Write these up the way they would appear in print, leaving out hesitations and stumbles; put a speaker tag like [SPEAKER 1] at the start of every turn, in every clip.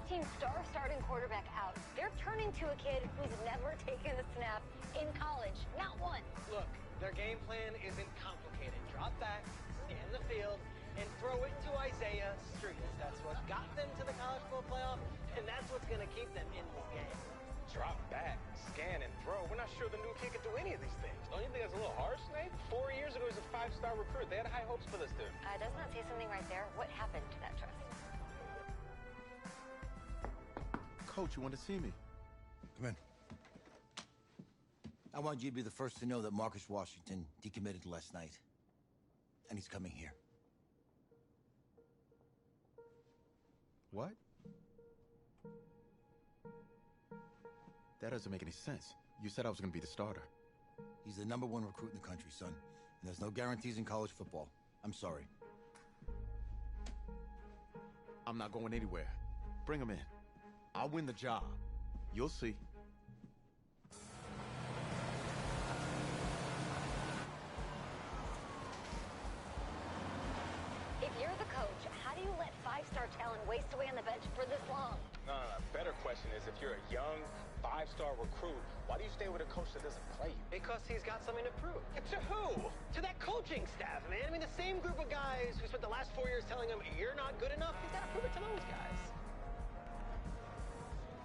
[SPEAKER 1] team's star starting quarterback out. They're turning to a kid who's never taken a snap in college. Not one.
[SPEAKER 2] Look, their game plan isn't complicated. Drop back, scan the field, and throw it to Isaiah Street. That's what got them to the college football playoff, and that's what's going to keep them in this game.
[SPEAKER 3] Drop back, scan, and throw. We're not sure the new kid can do any of these things. Don't you think that's a little harsh, Nate? 4 years ago, he was a 5-star recruit. They had high hopes for this dude.
[SPEAKER 1] Does not say something right there. What happened to that trust?
[SPEAKER 4] Coach, you want to see me?
[SPEAKER 5] Come in. I want you to be the first to know that Marcus Washington decommitted last night. And he's coming here.
[SPEAKER 4] What? That doesn't make any sense. You said I was going to be the starter.
[SPEAKER 5] He's the #1 recruit in the country, son. And there's no guarantees in college football. I'm sorry.
[SPEAKER 4] I'm not going anywhere. Bring him in. I'll win the job. You'll see.
[SPEAKER 1] If you're the coach, how do you let 5-star talent waste away on the bench for this long?
[SPEAKER 3] No. Better question is, if you're a young 5-star recruit, why do you stay with a coach that doesn't play you?
[SPEAKER 2] Because he's got something to prove. To who? To that coaching staff, man. I mean, the same group of guys who spent the last 4 years telling him, you're not good enough. He's got to prove it to those guys.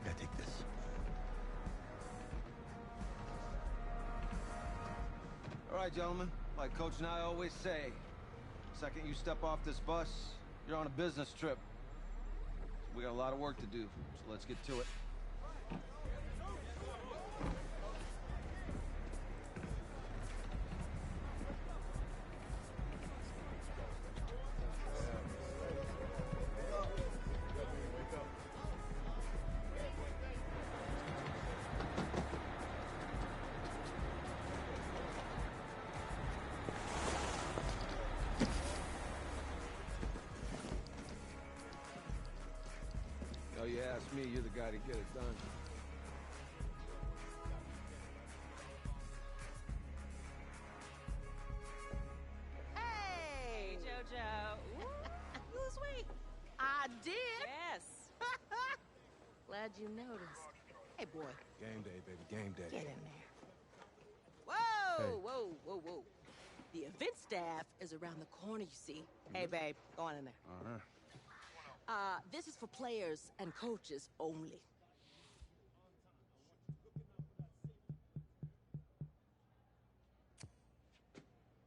[SPEAKER 5] I gotta take this.
[SPEAKER 6] All right, gentlemen. Like Coach and I always say, second you step off this bus, you're on a business trip. So we got a lot of work to do, so let's get to it. Oh, you ask me, you're the guy to get it done.
[SPEAKER 7] Hey, JoJo. You was sweet. I did. Yes. Glad you noticed. Hey, boy.
[SPEAKER 8] Game day, baby, game day.
[SPEAKER 7] Get in there. Whoa, hey. Whoa. The event staff is around the corner, you see. Hey, babe, go on in there.
[SPEAKER 8] Uh-huh.
[SPEAKER 7] This is for players and coaches only.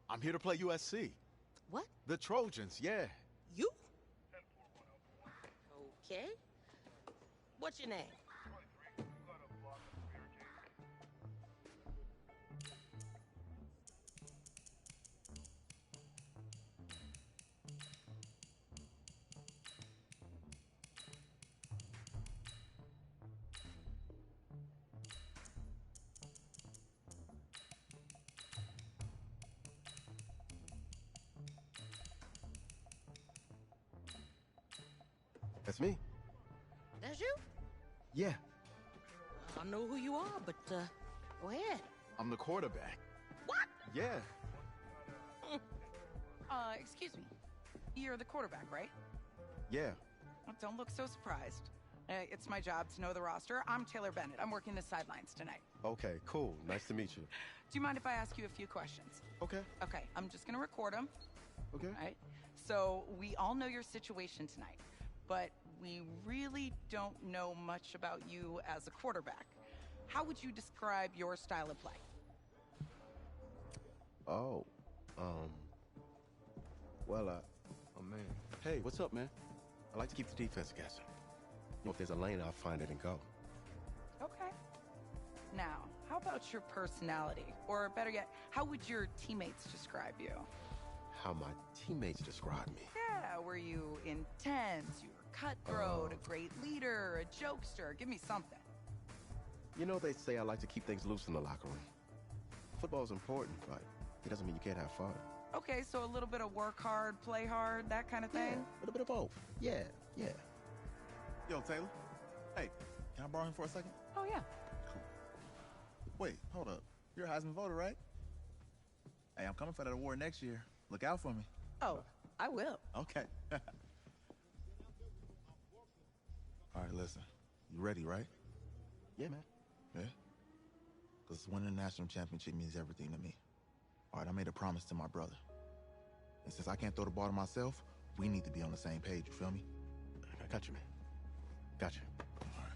[SPEAKER 4] I'm here to play USC.
[SPEAKER 7] What?
[SPEAKER 4] The Trojans, yeah.
[SPEAKER 7] You? Okay. What's your name?
[SPEAKER 8] That's me.
[SPEAKER 7] That's you?
[SPEAKER 4] Yeah.
[SPEAKER 7] I don't know who you are, but, go ahead.
[SPEAKER 4] I'm the quarterback.
[SPEAKER 7] What?
[SPEAKER 4] Yeah.
[SPEAKER 9] Excuse me. You're the quarterback, right?
[SPEAKER 4] Yeah.
[SPEAKER 9] Well, don't look so surprised. It's my job to know the roster. I'm Taylor Bennett. I'm working the sidelines tonight.
[SPEAKER 8] Okay, cool. Nice to meet you.
[SPEAKER 9] Do you mind if I ask you a few questions?
[SPEAKER 4] Okay.
[SPEAKER 9] Okay, I'm just gonna record them.
[SPEAKER 8] Okay.
[SPEAKER 9] All right? So, we all know your situation tonight, but we really don't know much about you as a quarterback. How would you describe your style of play?
[SPEAKER 8] Oh, well, oh man.
[SPEAKER 4] Hey, what's up, man?
[SPEAKER 8] I like to keep the defense guessing. You know, if there's a lane, I'll find it and go.
[SPEAKER 9] Okay. Now, how about your personality? Or better yet, how would your teammates describe you?
[SPEAKER 8] How my teammates describe me.
[SPEAKER 9] Yeah, were you intense? You were cutthroat, a great leader, a jokester? Give me something.
[SPEAKER 8] You know, they say I like to keep things loose in the locker room. Football's important, but it doesn't mean you can't have fun.
[SPEAKER 9] Okay, so a little bit of work hard, play hard, that kind of thing?
[SPEAKER 8] Yeah, a little bit of both. Yeah.
[SPEAKER 10] Yo, Taylor. Hey, can I borrow him for a second?
[SPEAKER 9] Oh, yeah.
[SPEAKER 10] Cool. Wait, hold up. You're a Heisman voter, right? Hey, I'm coming for that award next year. Look out for me.
[SPEAKER 7] Oh, I will.
[SPEAKER 10] Okay. All right, listen. You ready, right?
[SPEAKER 8] Yeah, man.
[SPEAKER 10] Yeah? Because winning the national championship means everything to me. All right, I made a promise to my brother. And since I can't throw the ball to myself, we need to be on the same page, you feel me?
[SPEAKER 8] I got you, man. Got you.
[SPEAKER 10] All right.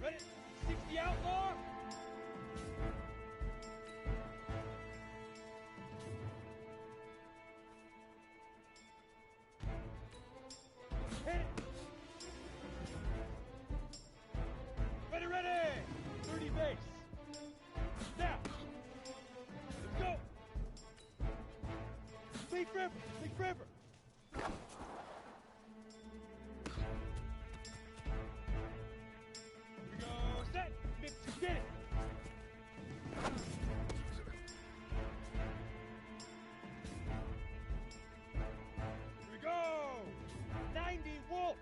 [SPEAKER 11] Ready? 60 outlaw! Hit it! Ready, ready! 30 base. Now! Let's go! Big river! Big river! Here we go! Set! Mix, get it! Here we go! 90 Wolf!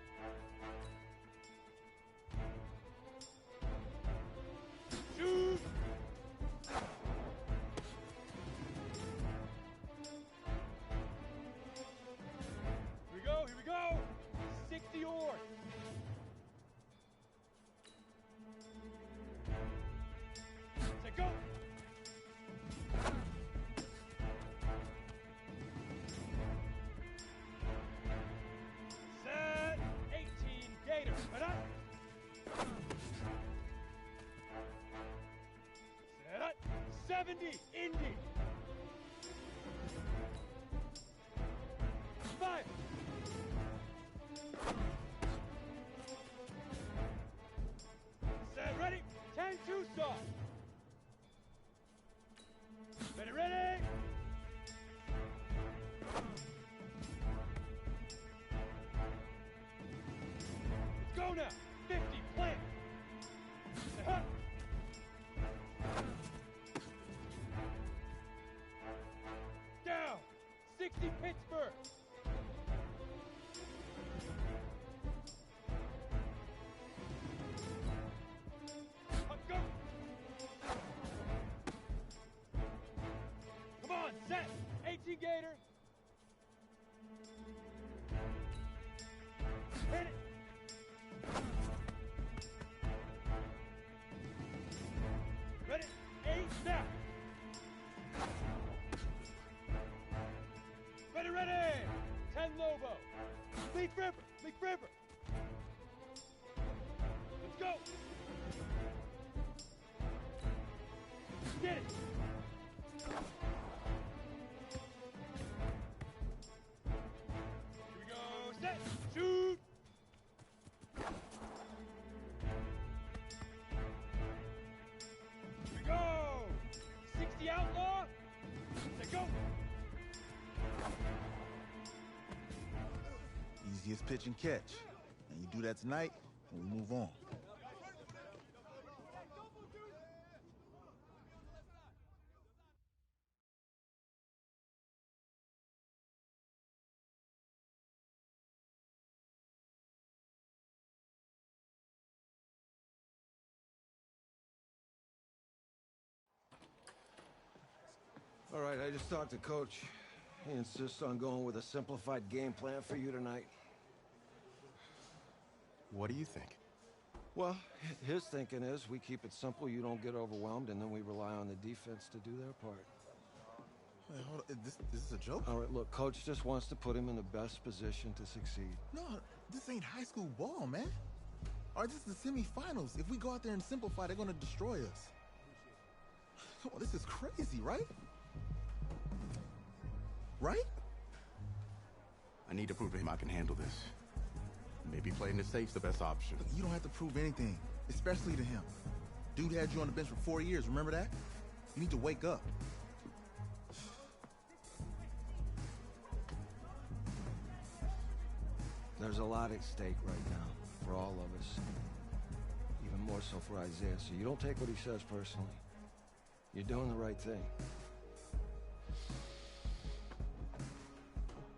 [SPEAKER 11] Shoot! Here we go! 60 oars! Set, go! Set! 18 Gator! Set up! Set up! 70 Indy! 5! Set, ready! 10 Tucson! Ready, ready! Let's go now! 50, plant! Set, down! 60 Pittsburgh! Up, go! Come on, set! 18 Gator! Hit it! Ready? 8 now! Ready, ready! 10 Lobo! Leaf River! Leaf River! Let's go! Get it! Here we go! Set! Shoot! Here we go! 60 outlaw! Set, go!
[SPEAKER 10] Easiest pitch and catch. And you do that tonight, and we move on.
[SPEAKER 6] All right, I just talked to Coach. He insists on going with a simplified game plan for you tonight.
[SPEAKER 8] What do you think?
[SPEAKER 6] Well, his thinking is we keep it simple, you don't get overwhelmed, and then we rely on the defense to do their part.
[SPEAKER 10] Wait, hold on. This is a joke?
[SPEAKER 6] All right, look, Coach just wants to put him in the best position to succeed.
[SPEAKER 10] No, this ain't high school ball, man. All right, this is the semifinals. If we go out there and simplify, they're going to destroy us. Come on, this is crazy, right? Right?
[SPEAKER 8] I need to prove to him I can handle this.
[SPEAKER 4] Maybe playing it safe's the best option.
[SPEAKER 10] Look, you don't have to prove anything, especially to him. Dude had you on the bench for 4 years, remember that? You need to wake up.
[SPEAKER 6] There's a lot at stake right now for all of us. Even more so for Isaiah, so you don't take what he says personally. You're doing the right thing.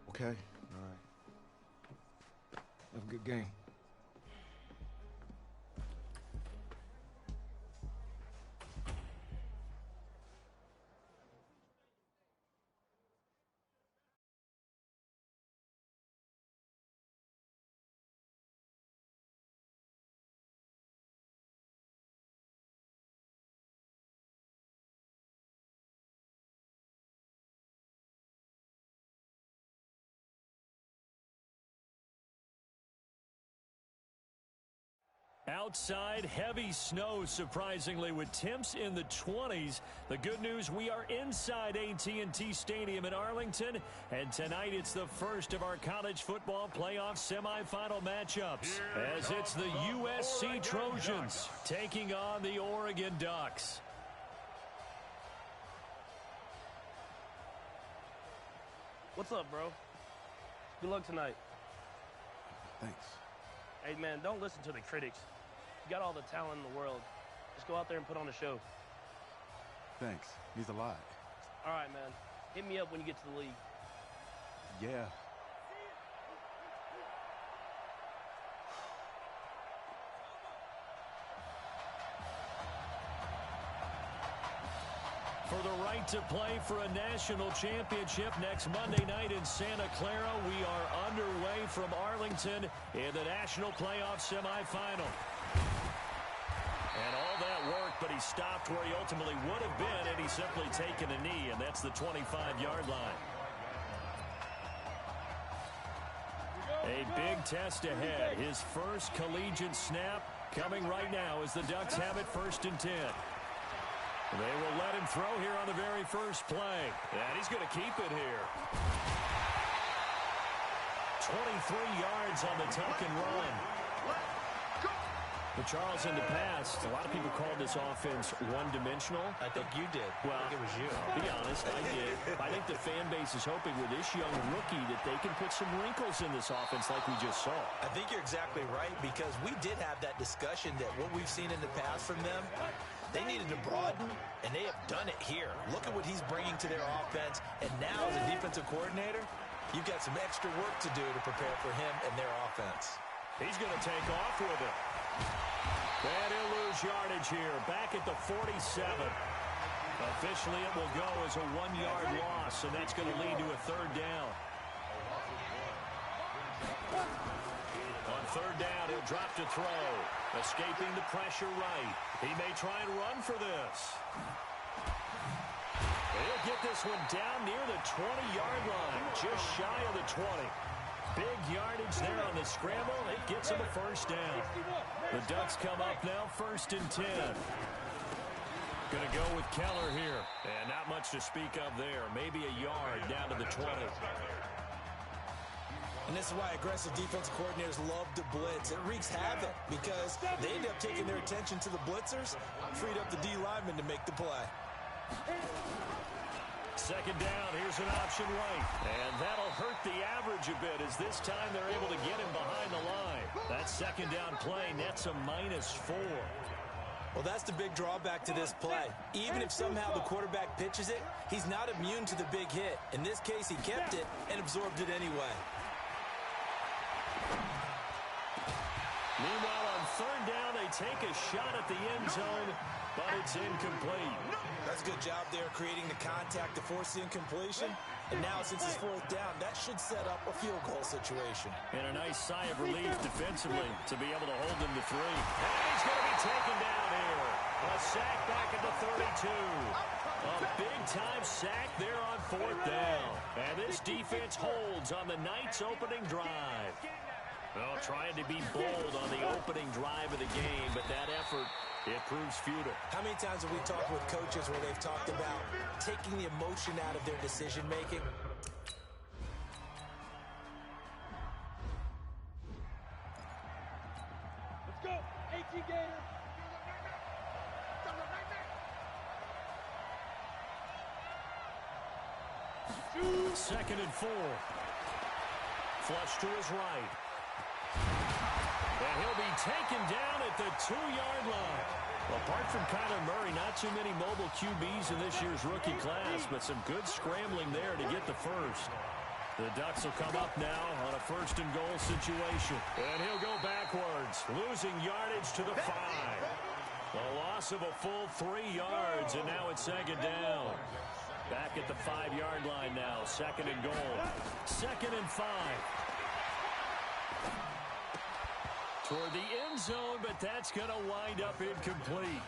[SPEAKER 4] Okay.
[SPEAKER 6] All right. Have a good game.
[SPEAKER 12] Outside, heavy snow, surprisingly, with temps in the 20s. The good news, we are inside AT&T Stadium in Arlington, and tonight it's the first of our college football playoff semifinal matchups, as it's the USC Trojans taking on the Oregon Ducks.
[SPEAKER 13] What's up, bro? Good luck tonight.
[SPEAKER 8] Thanks.
[SPEAKER 13] Hey, man, don't listen to the critics. You got all the talent in the world. Just go out there and put on a show.
[SPEAKER 8] Thanks. Means a lot.
[SPEAKER 13] All right, man. Hit me up when you get to the league.
[SPEAKER 8] Yeah.
[SPEAKER 12] For the right to play for a national championship next Monday night in Santa Clara, we are underway from Arlington in the national playoff semifinal. And all that work, but he stopped where he ultimately would have been, and he's simply taken a knee, and that's the 25-yard line. A big test ahead. His first collegiate snap coming right now as the Ducks have it 1st and 10. They will let him throw here on the very first play. And he's going to keep it here. 23 yards on the tuck and run. But Charles, in the past, a lot of people called this offense one-dimensional.
[SPEAKER 2] I think you did.
[SPEAKER 12] Well,
[SPEAKER 2] I think it was you.
[SPEAKER 12] I'll be honest, I did. I think the fan base is hoping with this young rookie that they can put some wrinkles in this offense like we just saw.
[SPEAKER 14] I think you're exactly right, because we did have that discussion that what we've seen in the past from them, they needed to broaden, and they have done it here. Look at what he's bringing to their offense, and now as a defensive coordinator, you've got some extra work to do to prepare for him and their offense.
[SPEAKER 12] He's going to take off with it. And he'll lose yardage here, back at the 47. Officially, it will go as a 1-yard loss, and that's going to lead to a 3rd down. On 3rd down, he'll drop to throw. Escaping the pressure right. He may try and run for this. He'll get this one down near the 20-yard line, just shy of the 20. Big yardage there on the scramble. It gets him a 1st down. The Ducks come up now 1st and 10. Going to go with Keller here. And not much to speak of there. Maybe a yard down to the 20.
[SPEAKER 14] And this is why aggressive defensive coordinators love to blitz. It wreaks havoc because they end up taking their attention to the blitzers, freed up the D lineman to make the play.
[SPEAKER 12] 2nd down, here's an option right. And that'll hurt the average a bit as this time they're able to get him behind the line. That 2nd down play nets a -4.
[SPEAKER 14] Well, that's the big drawback to this play. Even if somehow the quarterback pitches it, he's not immune to the big hit. In this case, he kept it and absorbed it anyway.
[SPEAKER 12] Meanwhile, on 3rd down, they take a shot at the end zone, but it's incomplete.
[SPEAKER 14] That's a good job there creating the contact to force the incompletion. And now, since it's 4th down, that should set up a field goal situation.
[SPEAKER 12] And a nice sigh of relief defensively to be able to hold him to 3. And he's going to be taken down here. A sack back at the 32. A big-time sack there on 4th down. And this defense holds on the night's opening drive. Well, trying to be bold on the opening drive of the game, but that effort, it proves futile.
[SPEAKER 14] How many times have we talked with coaches where they've talked about taking the emotion out of their decision-making?
[SPEAKER 11] go. 18 Gator.
[SPEAKER 12] Second and 4. Flush to his right. And he'll be taken down at the 2-yard line. Well, apart from Kyler Murray, not too many mobile QBs in this year's rookie class, but some good scrambling there to get the first. The Ducks will come up now on a first-and-goal situation. And he'll go backwards, losing yardage to the 5. A loss of a full 3 yards, and now it's second down. Back at the 5-yard line now, second and goal. Second and 5. Toward the end zone, but that's going to wind up incomplete.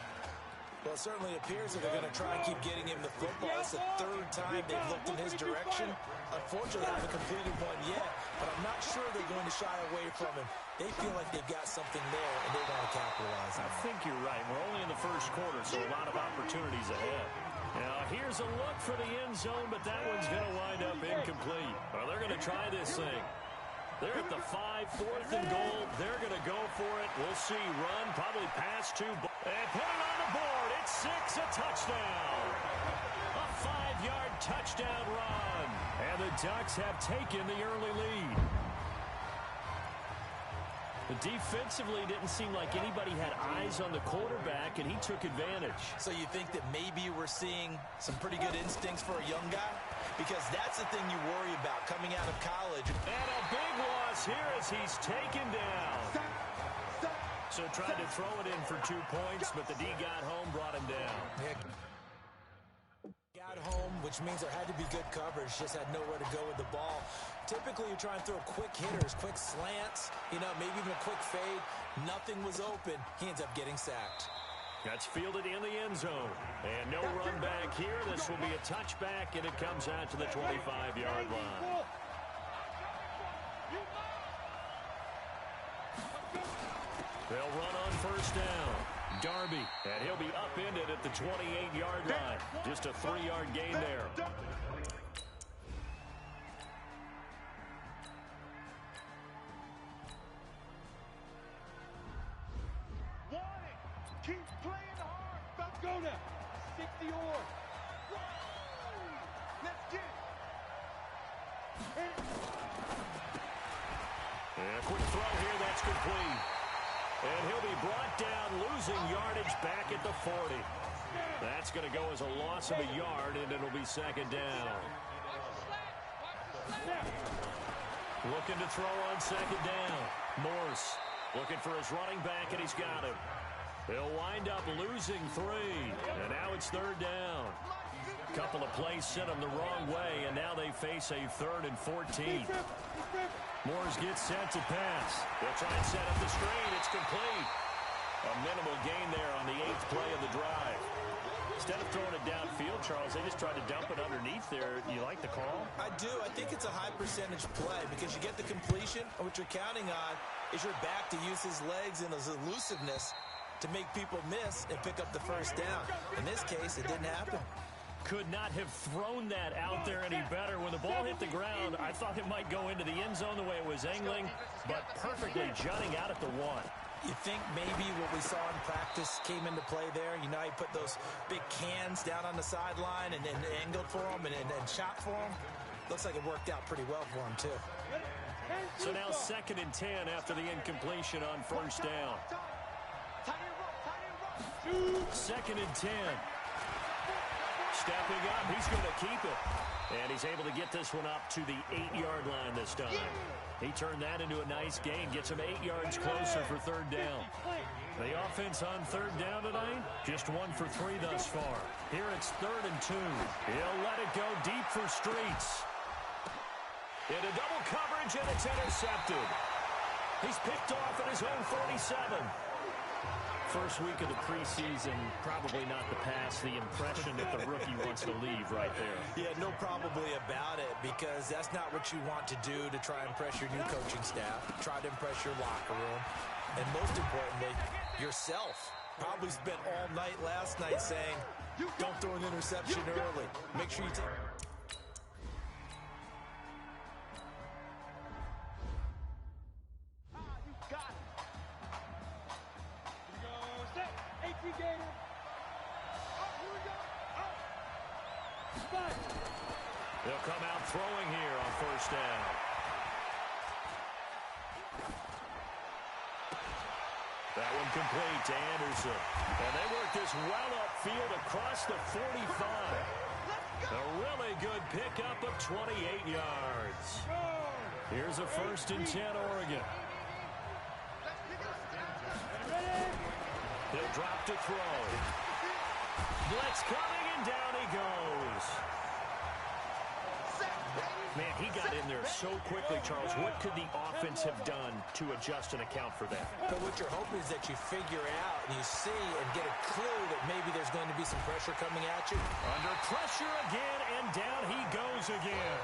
[SPEAKER 14] Well, it certainly appears that they're going to try and keep getting him the football. It's the 3rd time they've looked in his direction. Unfortunately, haven't completed one yet, but I'm not sure they're going to shy away from him. They feel like they've got something there, and they're going to capitalize on it.
[SPEAKER 12] I think you're right. We're only in the first quarter, so a lot of opportunities ahead. Now, here's a look for the end zone, but that one's going to wind up incomplete. Well, they're going to try this thing. They're at the 5, 4th and goal. They're going to go for it. We'll see. Run, probably pass 2. And put it on the board. It's 6, a touchdown. A 5-yard touchdown run. And the Ducks have taken the early lead. But defensively, didn't seem like anybody had eyes on the quarterback, and he took advantage.
[SPEAKER 14] So you think that maybe we're seeing some pretty good instincts for a young guy? Because that's the thing you worry about coming out of college.
[SPEAKER 12] And a big loss here as he's taken down. So tried to throw it in for 2 points, but the D got home, brought him down.
[SPEAKER 14] Got home, which means there had to be good coverage, just had nowhere to go with the ball. Typically, you're trying to throw quick hitters, quick slants, maybe even a quick fade. Nothing was open. He ends up getting sacked.
[SPEAKER 12] That's fielded in the end zone. And no run back here. This will be a touchback, and it comes out to the 25-yard line. They'll run on first down. Darby, and he'll be upended at the 28-yard line. Just a 3-yard gain there.
[SPEAKER 11] Keep playing hard. About go now. 60 or. Let's get it.
[SPEAKER 12] And a quick throw here. That's complete. And he'll be brought down, losing yardage back at the 40. That's going to go as a loss of a yard, and it'll be second down. Looking to throw on second down. Morse looking for his running back, and he's got him. They'll wind up losing 3, and now it's third down. A couple of plays sent them the wrong way, and now they face a 3rd and 14. Morris gets set to pass. They'll try and set up the screen. It's complete. A minimal gain there on the 8th play of the drive. Instead of throwing it downfield, Charles, they just tried to dump it underneath there. You like the call?
[SPEAKER 14] I do. I think it's a high-percentage play because you get the completion, and what you're counting on is your back to use his legs and his elusiveness to make people miss and pick up the first down. In this case, it didn't happen.
[SPEAKER 12] Could not have thrown that out there any better. When the ball hit the ground, I thought it might go into the end zone the way it was angling, but perfectly jutting out at the 1.
[SPEAKER 14] You think maybe what we saw in practice came into play there? You put those big cans down on the sideline and angled for them and shot for them. Looks like it worked out pretty well for him, too.
[SPEAKER 12] So now 2nd and 10 after the incompletion on first down. 2nd and 10. Stepping up, he's going to keep it. And he's able to get this one up to the 8-yard line this time. He turned that into a nice gain, gets him 8 yards closer for third down. The offense on third down tonight, just 1 for 3 thus far. Here it's 3rd and 2. He'll let it go deep for Streets. Into double coverage, and it's intercepted. He's picked off at his own 47. First week of the preseason, probably not the pass, the impression that the rookie wants to leave right there.
[SPEAKER 14] Yeah, no probably about it, because that's not what you want to do to try and impress your new coaching staff, try to impress your locker room, and most importantly, yourself. Probably spent all night last night saying, don't throw an interception early. Make sure you take...
[SPEAKER 12] They'll come out throwing here on first down. That one complete to Anderson. And they work this well upfield across the 45. A really good pickup of 28 yards. Here's a 1st and 10 Oregon. He'll drop to throw. Blitz coming, and down he goes. Man, he got in there so quickly, Charles. What could the offense have done to adjust and account for that?
[SPEAKER 14] But what you're hoping is that you figure out and you see and get a clue that maybe there's going to be some pressure coming at you.
[SPEAKER 12] Under pressure again, and down he goes again.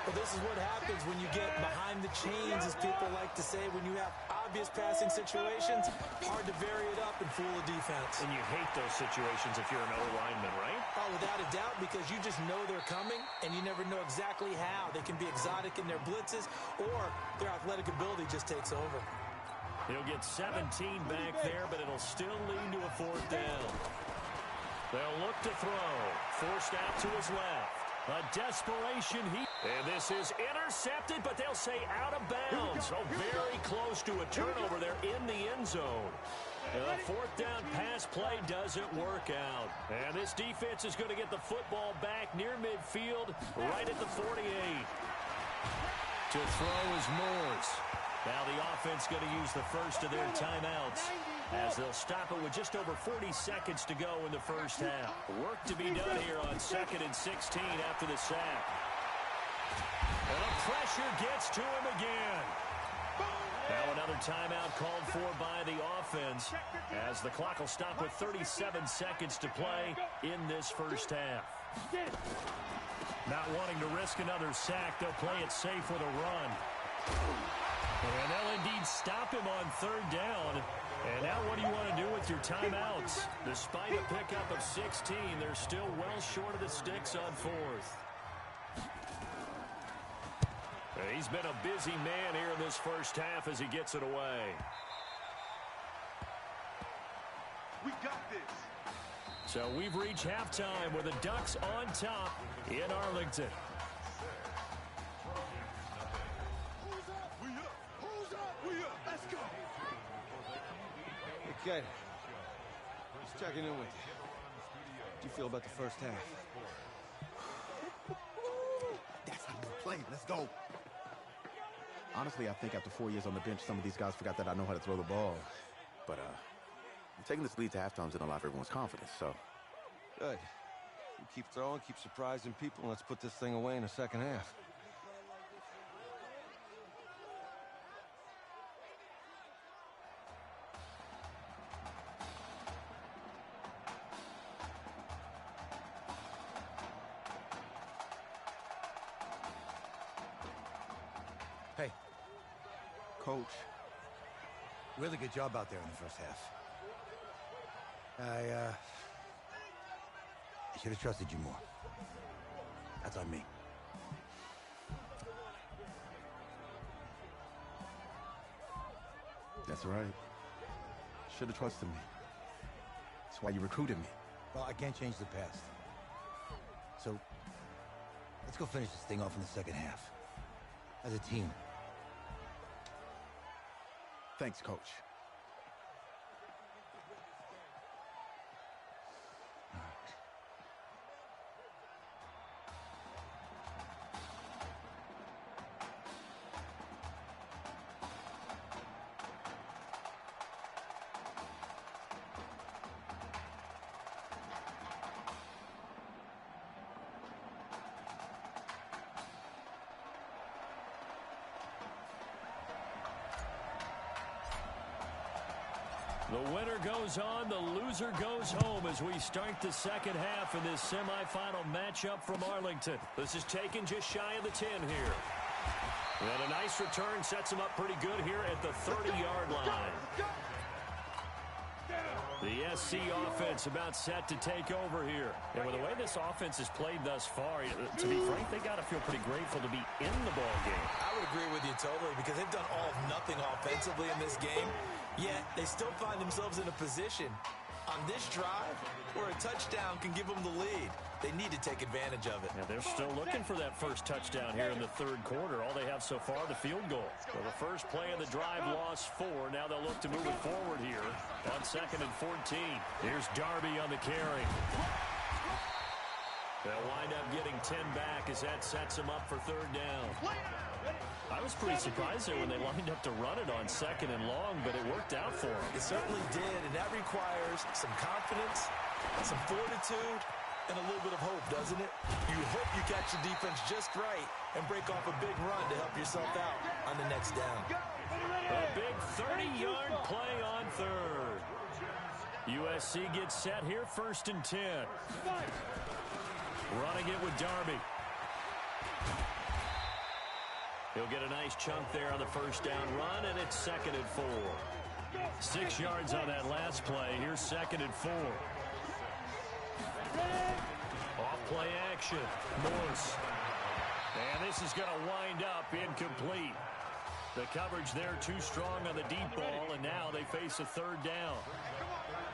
[SPEAKER 14] Well, this is what happens when you get behind the chains, as people like to say, when you have obvious passing situations, hard to vary it up and fool a defense.
[SPEAKER 12] And you hate those situations if you're an O-lineman, right?
[SPEAKER 14] Oh, without a doubt, because you just know they're coming, and you never know exactly how. They can be exotic in their blitzes, or their athletic ability just takes over.
[SPEAKER 12] He'll get 17 back there, but it'll still lead to a 4th down. They'll look to throw. Forced out to his left. A desperation heat. And this is intercepted, but they'll say out of bounds. Oh, very close to a turnover there in the end zone. The 4th down pass play doesn't work out. And this defense is going to get the football back near midfield, right at the 48. To throw is Moores. Now the offense going to use the first of their timeouts, as they'll stop it with just over 40 seconds to go in the first half. Work to be done here on 2nd and 16 after the sack. And the pressure gets to him again. Now another timeout called for by the offense, as the clock will stop with 37 seconds to play in this first half. Not wanting to risk another sack, they'll play it safe with a run. And they'll indeed stop him on 3rd down. And now what do you want to do with your timeouts? Despite a pickup of 16, they're still well short of the sticks on 4th. And he's been a busy man here in this first half as he gets it away.
[SPEAKER 11] We got this.
[SPEAKER 12] So we've reached halftime with the Ducks on top in Arlington.
[SPEAKER 6] Okay. Just checking in with you. How do you feel about the first half?
[SPEAKER 8] That's how we play. Let's go. Honestly, I think after 4 years on the bench, some of these guys forgot that I know how to throw the ball. But, taking this lead to halftime is going to allow everyone's confidence, so.
[SPEAKER 6] Good. You keep throwing, keep surprising people, and let's put this thing away in the second half.
[SPEAKER 5] Hey.
[SPEAKER 8] Coach.
[SPEAKER 5] Really good job out there in the first half. I should have trusted you more. That's on me.
[SPEAKER 8] That's right. Should have trusted me. That's why you recruited me.
[SPEAKER 5] Well, I can't change the past. So, let's go finish this thing off in the second half. As a team.
[SPEAKER 8] Thanks, Coach.
[SPEAKER 12] The winner goes on, the loser goes home as we start the second half in this semifinal matchup from Arlington. This is taken just shy of the 10 here. And a nice return sets him up pretty good here at the 30-yard line. The SC offense about set to take over here. And with the way this offense has played thus far, to be frank, they got to feel pretty grateful to be in the ball game.
[SPEAKER 14] I would agree with you totally, because they've done all of nothing offensively in this game, yet they still find themselves in a position On this drive, where a touchdown can give them the lead, they need to take advantage of it.
[SPEAKER 12] Yeah, they're still looking for that first touchdown here in the third quarter. All they have so far, the field goal. So the first play of the drive lost 4. Now they'll look to move it forward here on 2nd and 14. Here's Darby on the carry. They'll wind up getting 10 back as that sets them up for 3rd down. I was pretty surprised there when they lined up to run it on 2nd and long, but it worked out for them.
[SPEAKER 14] It certainly did, and that requires some confidence, some fortitude, and a little bit of hope, doesn't it? You hope you catch your defense just right and break off a big run to help yourself out on the next down.
[SPEAKER 12] A big 30-yard play on 3rd. USC gets set here, 1st and 10. Running it with Darby. He'll get a nice chunk there on the 1st down run, and it's 2nd and 4. 6 yards on that last play. Here's 2nd and 4. Off play action. Morse. And this is going to wind up incomplete. The coverage there too strong on the deep ball, and now they face a 3rd down.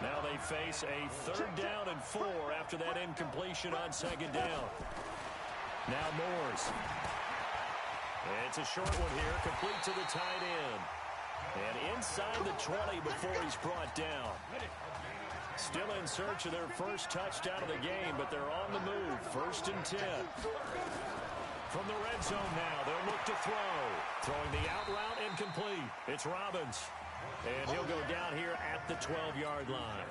[SPEAKER 12] Now they face a 3rd down and 4 after that incompletion on 2nd down. Now Morse. It's a short one here, complete to the tight end. And inside the 20 before he's brought down. Still in search of their first touchdown of the game, but they're on the move. 1st and 10. From the red zone now, they'll look to throw. Throwing the out route incomplete. It's Robbins. And he'll go down here at the 12-yard line.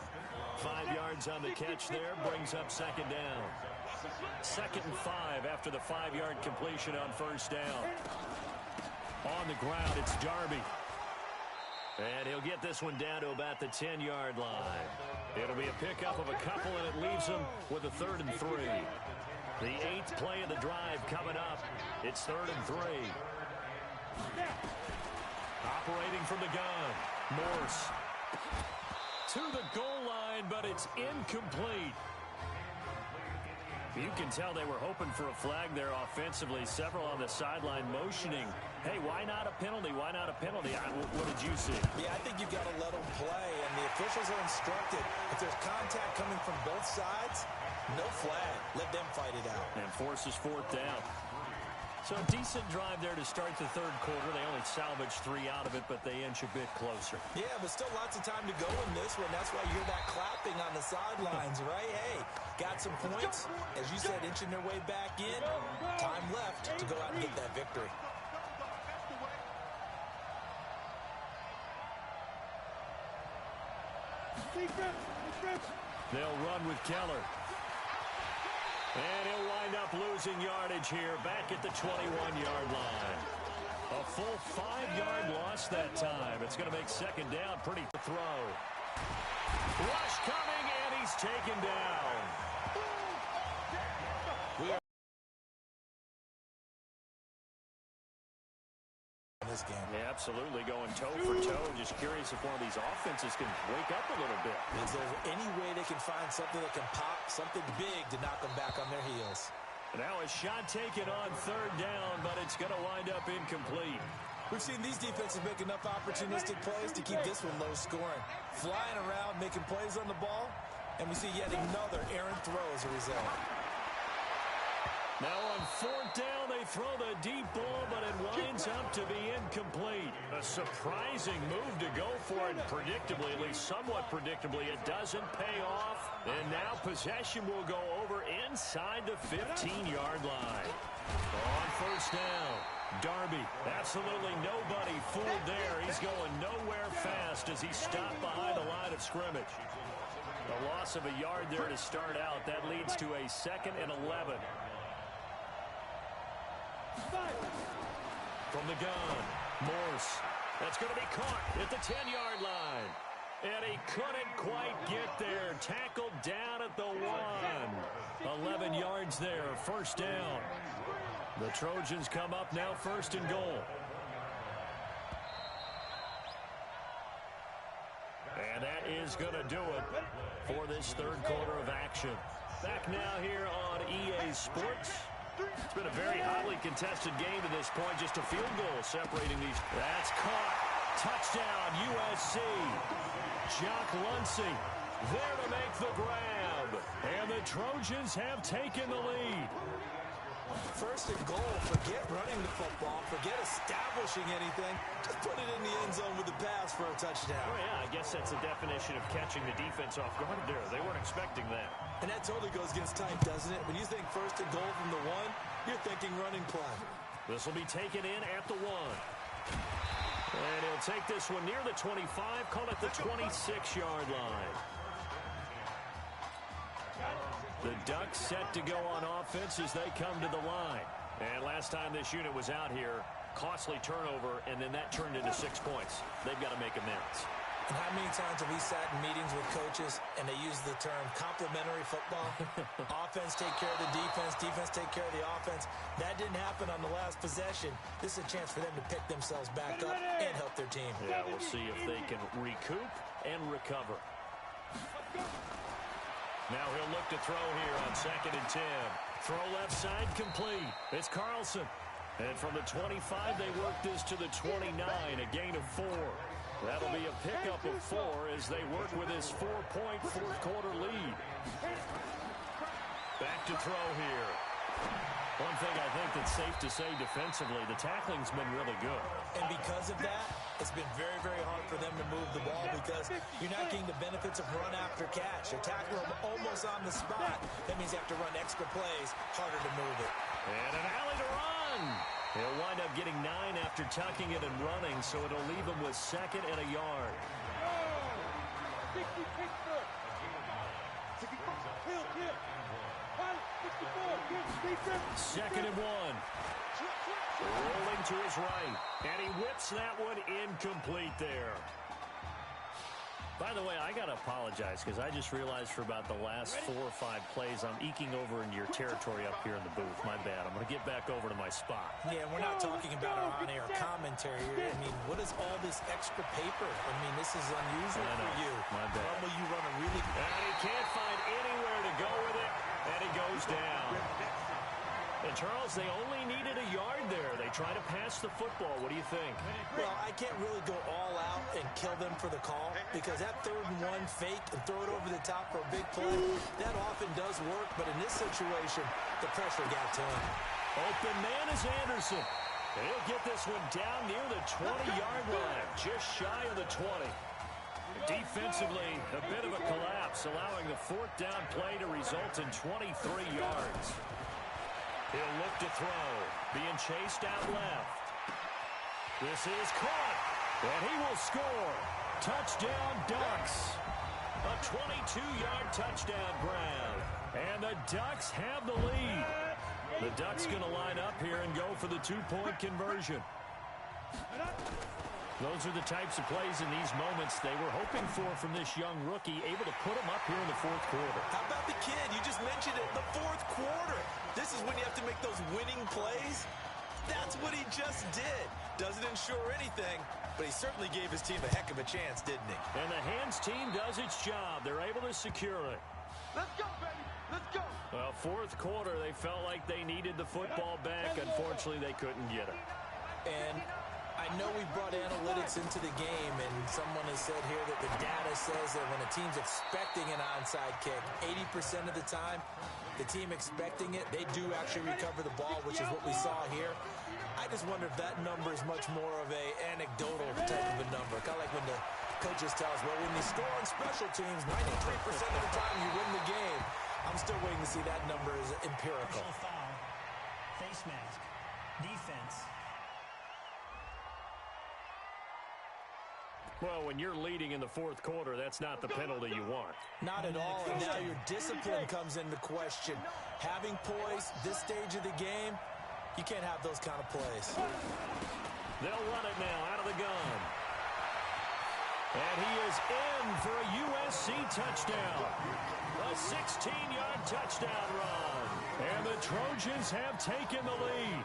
[SPEAKER 12] 5 yards on the catch there, brings up 2nd down. 2nd and 5 after the 5-yard completion on 1st down. On the ground, it's Darby. And he'll get this one down to about the 10-yard line. It'll be a pickup of a couple, and it leaves them with a 3rd and 3. The 8th play of the drive coming up. It's 3rd and 3. Operating from the gun. Morse. To the goal line, but it's incomplete. You can tell they were hoping for a flag there offensively. Several on the sideline motioning. Hey, why not a penalty? Why not a penalty? What did you see?
[SPEAKER 14] Yeah, I think you've got to let them play, and the officials are instructed. If there's contact coming from both sides, no flag. Let them fight it out.
[SPEAKER 12] And forces 4th down. So a decent drive there to start the 3rd quarter. They only salvaged 3 out of it, but they inch a bit closer.
[SPEAKER 14] Yeah, but still lots of time to go in this one. That's why you hear that clapping on the sidelines, right? Hey, got some points. As you said, inching their way back in. Time left to go out and get that victory.
[SPEAKER 12] They'll run with Keller. And he'll wind up losing yardage here back at the 21-yard line. A full 5-yard loss that time. It's going to make 2nd down. Pretty to throw. Rush coming, and he's taken down.
[SPEAKER 14] We are in this game.
[SPEAKER 12] Yeah, absolutely going toe for toe. Just curious if one of these offenses can wake up a little bit.
[SPEAKER 14] Is there any way they can find something that can pop, something big to knock them back on their heels?
[SPEAKER 12] Now a shot taken on 3rd down, but it's going to wind up incomplete.
[SPEAKER 14] We've seen these defenses make enough opportunistic plays to keep this one low scoring. Flying around, making plays on the ball, and we see yet another errant throw as a result.
[SPEAKER 12] Now on 4th down, they throw the deep ball, but it winds up to be incomplete. A surprising move to go for it, predictably, at least somewhat predictably. It doesn't pay off, and now possession will go over inside the 15-yard line. On 1st down, Darby, absolutely nobody fooled there. He's going nowhere fast as he stopped behind the line of scrimmage. A loss of a yard there to start out. That leads to a 2nd and 11. From the gun, Morse. That's going to be caught at the 10-yard line. And he couldn't quite get there. Tackled down at the 1. 11 yards there, 1st down. The Trojans come up now 1st and goal. And that is going to do it for this 3rd quarter of action. Back now here on EA Sports. It's been a very hotly contested game to this point. Just a field goal separating these. That's caught. Touchdown, USC. Jock Luncey There to make the grab. And the Trojans have taken the lead.
[SPEAKER 14] First and goal, forget running the football, forget establishing anything. Just put it in the end zone with the pass for a touchdown.
[SPEAKER 12] Oh, yeah, I guess that's the definition of catching the defense off guard there. They weren't expecting that.
[SPEAKER 14] And that totally goes against type, doesn't it? When you think first and goal from the 1, you're thinking running play.
[SPEAKER 12] This will be taken in at the 1. And he'll take this one near the 25, call it the 26-yard line. The Ducks set to go on offense as they come to the line. And last time this unit was out here, costly turnover, and then that turned into 6 points. They've got to make amends.
[SPEAKER 14] And how many times have we sat in meetings with coaches and they use the term complementary football? Offense take care of the defense, defense take care of the offense. That didn't happen on the last possession. This is a chance for them to pick themselves back up and help their team.
[SPEAKER 12] Yeah, we'll see if they can recoup and recover. Now he'll look to throw here on 2nd and 10. Throw left side complete. It's Carlson. And from the 25, they work this to the 29, a gain of 4. That'll be a pickup of 4 as they work with his 4-point fourth-quarter lead. Back to throw here. One thing I think that's safe to say defensively, the tackling's been really good.
[SPEAKER 14] And because of that, it's been very, very hard for them to move the ball because you're not getting the benefits of run after catch. You're tackling them almost on the spot. That means you have to run extra plays, harder to move it.
[SPEAKER 12] And an alley to run. He'll wind up getting 9 after tucking it and running, so it'll leave him with 2nd and a yard. 2nd and 1. Rolling to his right. And he whips that one incomplete there. By the way, I got to apologize because I just realized for about the last 4 or 5 plays, I'm eking over into your territory up here in the booth. My bad. I'm going to get back over to my spot.
[SPEAKER 14] Yeah, we're not talking about our on-air commentary here. I mean, what is all this extra paper? I mean, this is unusual for you.
[SPEAKER 12] My bad.
[SPEAKER 14] Normally you run a really...
[SPEAKER 12] And he can't find anywhere to go with it, and he goes down. And, Charles, they only needed a yard there. They try to pass the football. What do you think?
[SPEAKER 14] Well, I can't really go all out and kill them for the call because that 3rd and 1 fake and throw it over the top for a big play, that often does work. But in this situation, the pressure got to him.
[SPEAKER 12] Open man is Anderson. He'll get this one down near the 20-yard line, just shy of the 20. Defensively, a bit of a collapse, allowing the 4th down play to result in 23 yards. He'll look to throw, being chased out left. This is caught, and he will score. Touchdown, Ducks. A 22-yard touchdown grab, and the Ducks have the lead. The Ducks going to line up here and go for the 2-point conversion. Those are the types of plays in these moments they were hoping for from this young rookie, able to put him up here in the 4th quarter.
[SPEAKER 14] How about the kid? You just mentioned it, the 4th quarter. This is when you have to make those winning plays. That's what he just did. Doesn't ensure anything, but he certainly gave his team a heck of a chance, didn't he?
[SPEAKER 12] And the Hands team does its job. They're able to secure it.
[SPEAKER 11] Let's go, baby. Let's go.
[SPEAKER 12] Well, 4th quarter, they felt like they needed the football back. Unfortunately, they couldn't get it.
[SPEAKER 14] And I know we brought analytics into the game, and someone has said here that the data says that when a team's expecting an onside kick, 80% of the time, the team expecting it, they do actually recover the ball, which is what we saw here. I just wonder if that number is much more of a anecdotal type of a number. Kind of like when the coaches tell us, well, when you score on special teams, 93% of the time you win the game. I'm still waiting to see that number is empirical.
[SPEAKER 15] Foul, face mask, defense.
[SPEAKER 12] Well, when you're leading in the 4th quarter, that's not the penalty you want.
[SPEAKER 14] Not at all, and now your discipline comes into question. Having poise, this stage of the game, you can't have those kind of plays.
[SPEAKER 12] They'll run it now out of the gun. And he is in for a USC touchdown. A 16-yard touchdown run. And the Trojans have taken the lead.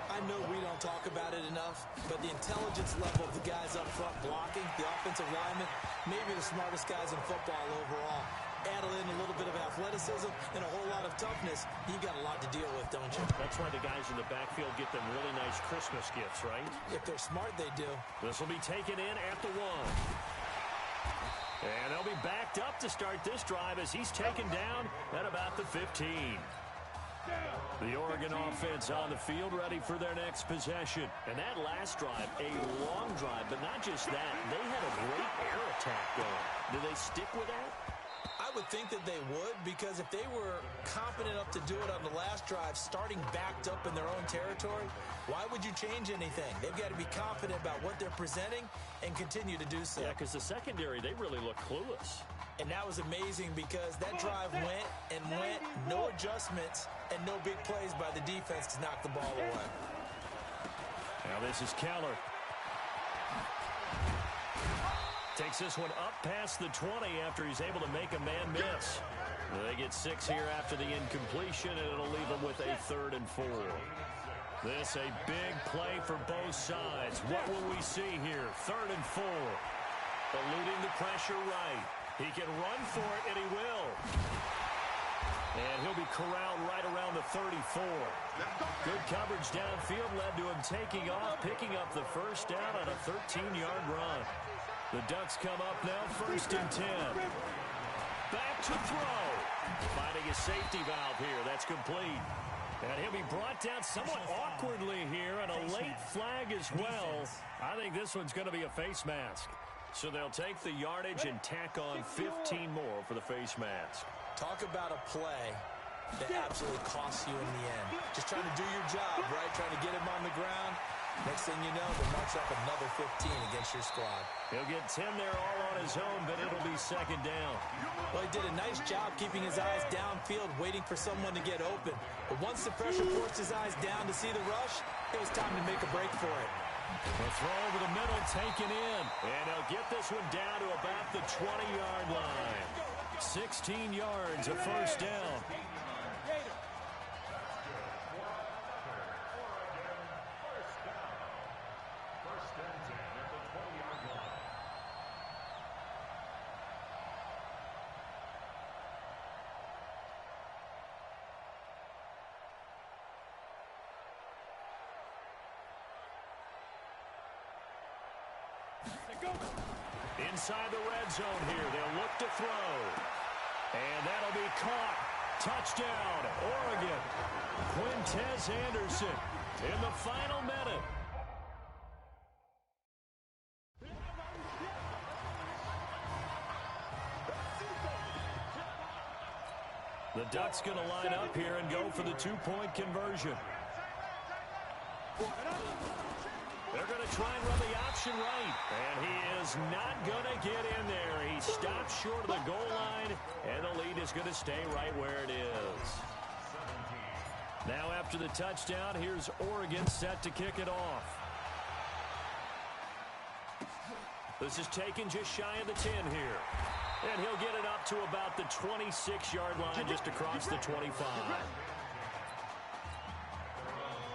[SPEAKER 14] I know we don't talk about it enough, but the intelligence level of the guys up front blocking, the offensive linemen, maybe the smartest guys in football overall. Add in a little bit of athleticism and a whole lot of toughness, you got a lot to deal with, don't you?
[SPEAKER 12] That's why the guys in the backfield get them really nice Christmas gifts, right?
[SPEAKER 14] If they're smart, they do.
[SPEAKER 12] This will be taken in at the 1. And they'll be backed up to start this drive as he's taken down at about the 15. The Oregon offense on the field ready for their next possession. And that last drive, a long drive, but not just that. They had a great air attack going. Do they stick with that?
[SPEAKER 14] I would think that they would, because if they were competent enough to do it on the last drive, starting backed up in their own territory, why would you change anything? They've got to be confident about what they're presenting and continue to do so.
[SPEAKER 12] Yeah, because the secondary, they really look clueless.
[SPEAKER 14] And that was amazing because that drive went and went, no adjustments and no big plays by the defense to knock the ball away.
[SPEAKER 12] Now this is Keller. Takes this one up past the 20 after he's able to make a man miss. They get 6 here after the incompletion, and it'll leave them with a 3rd and 4. This a big play for both sides. What will we see here? 3rd and 4. Eluding the pressure right. He can run for it, and he will. And he'll be corralled right around the 34. Good coverage downfield led to him taking off, picking up the first down on a 13-yard run. The Ducks come up now, 1st and 10. Back to throw. Finding a safety valve here. That's complete. And he'll be brought down somewhat awkwardly here, and a late flag as well. I think this one's going to be a face mask. So they'll take the yardage and tack on 15 more for the face mask.
[SPEAKER 14] Talk about a play that absolutely costs you in the end. Just trying to do your job, right? Trying to get him on the ground. Next thing you know, they march up another 15 against your squad.
[SPEAKER 12] He'll get 10 there all on his own, but it'll be 2nd down.
[SPEAKER 14] Well, he did a nice job keeping his eyes downfield, waiting for someone to get open. But once the pressure forced his eyes down to see the rush, it was time to make a break for it.
[SPEAKER 12] The throw over the middle taken in. And they'll get this one down to about the 20-yard line. 16 yards, a 1st down. Inside the red zone here, they'll look to throw. And that'll be caught. Touchdown, Oregon. Quintez Anderson in the final minute. The Ducks going to line up here and go for the 2-point conversion. They're going to try and run the option right. And he is not going to get in there. He stops short of the goal line, and the lead is going to stay right where it is. Now after the touchdown, here's Oregon set to kick it off. This is taken just shy of the 10 here. And he'll get it up to about the 26-yard line just across the 25.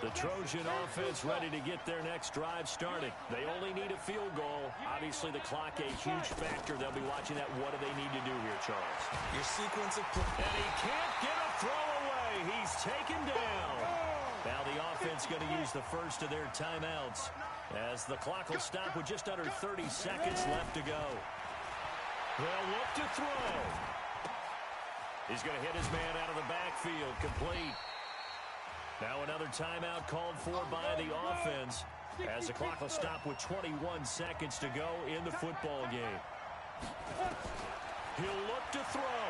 [SPEAKER 12] The Trojan offense ready to get their next drive started. They only need a field goal. Obviously, the clock a huge factor. They'll be watching that. What do they need to do here, Charles?
[SPEAKER 14] Your sequence of plays.
[SPEAKER 12] And he can't get a throw away. He's taken down. Now the offense going to use the first of their timeouts as the clock will stop with just under 30 seconds left to go. They'll look to throw. He's going to hit his man out of the backfield. Complete. Now another timeout called for by the offense as the clock will stop with 21 seconds to go in the football game. He'll look to throw.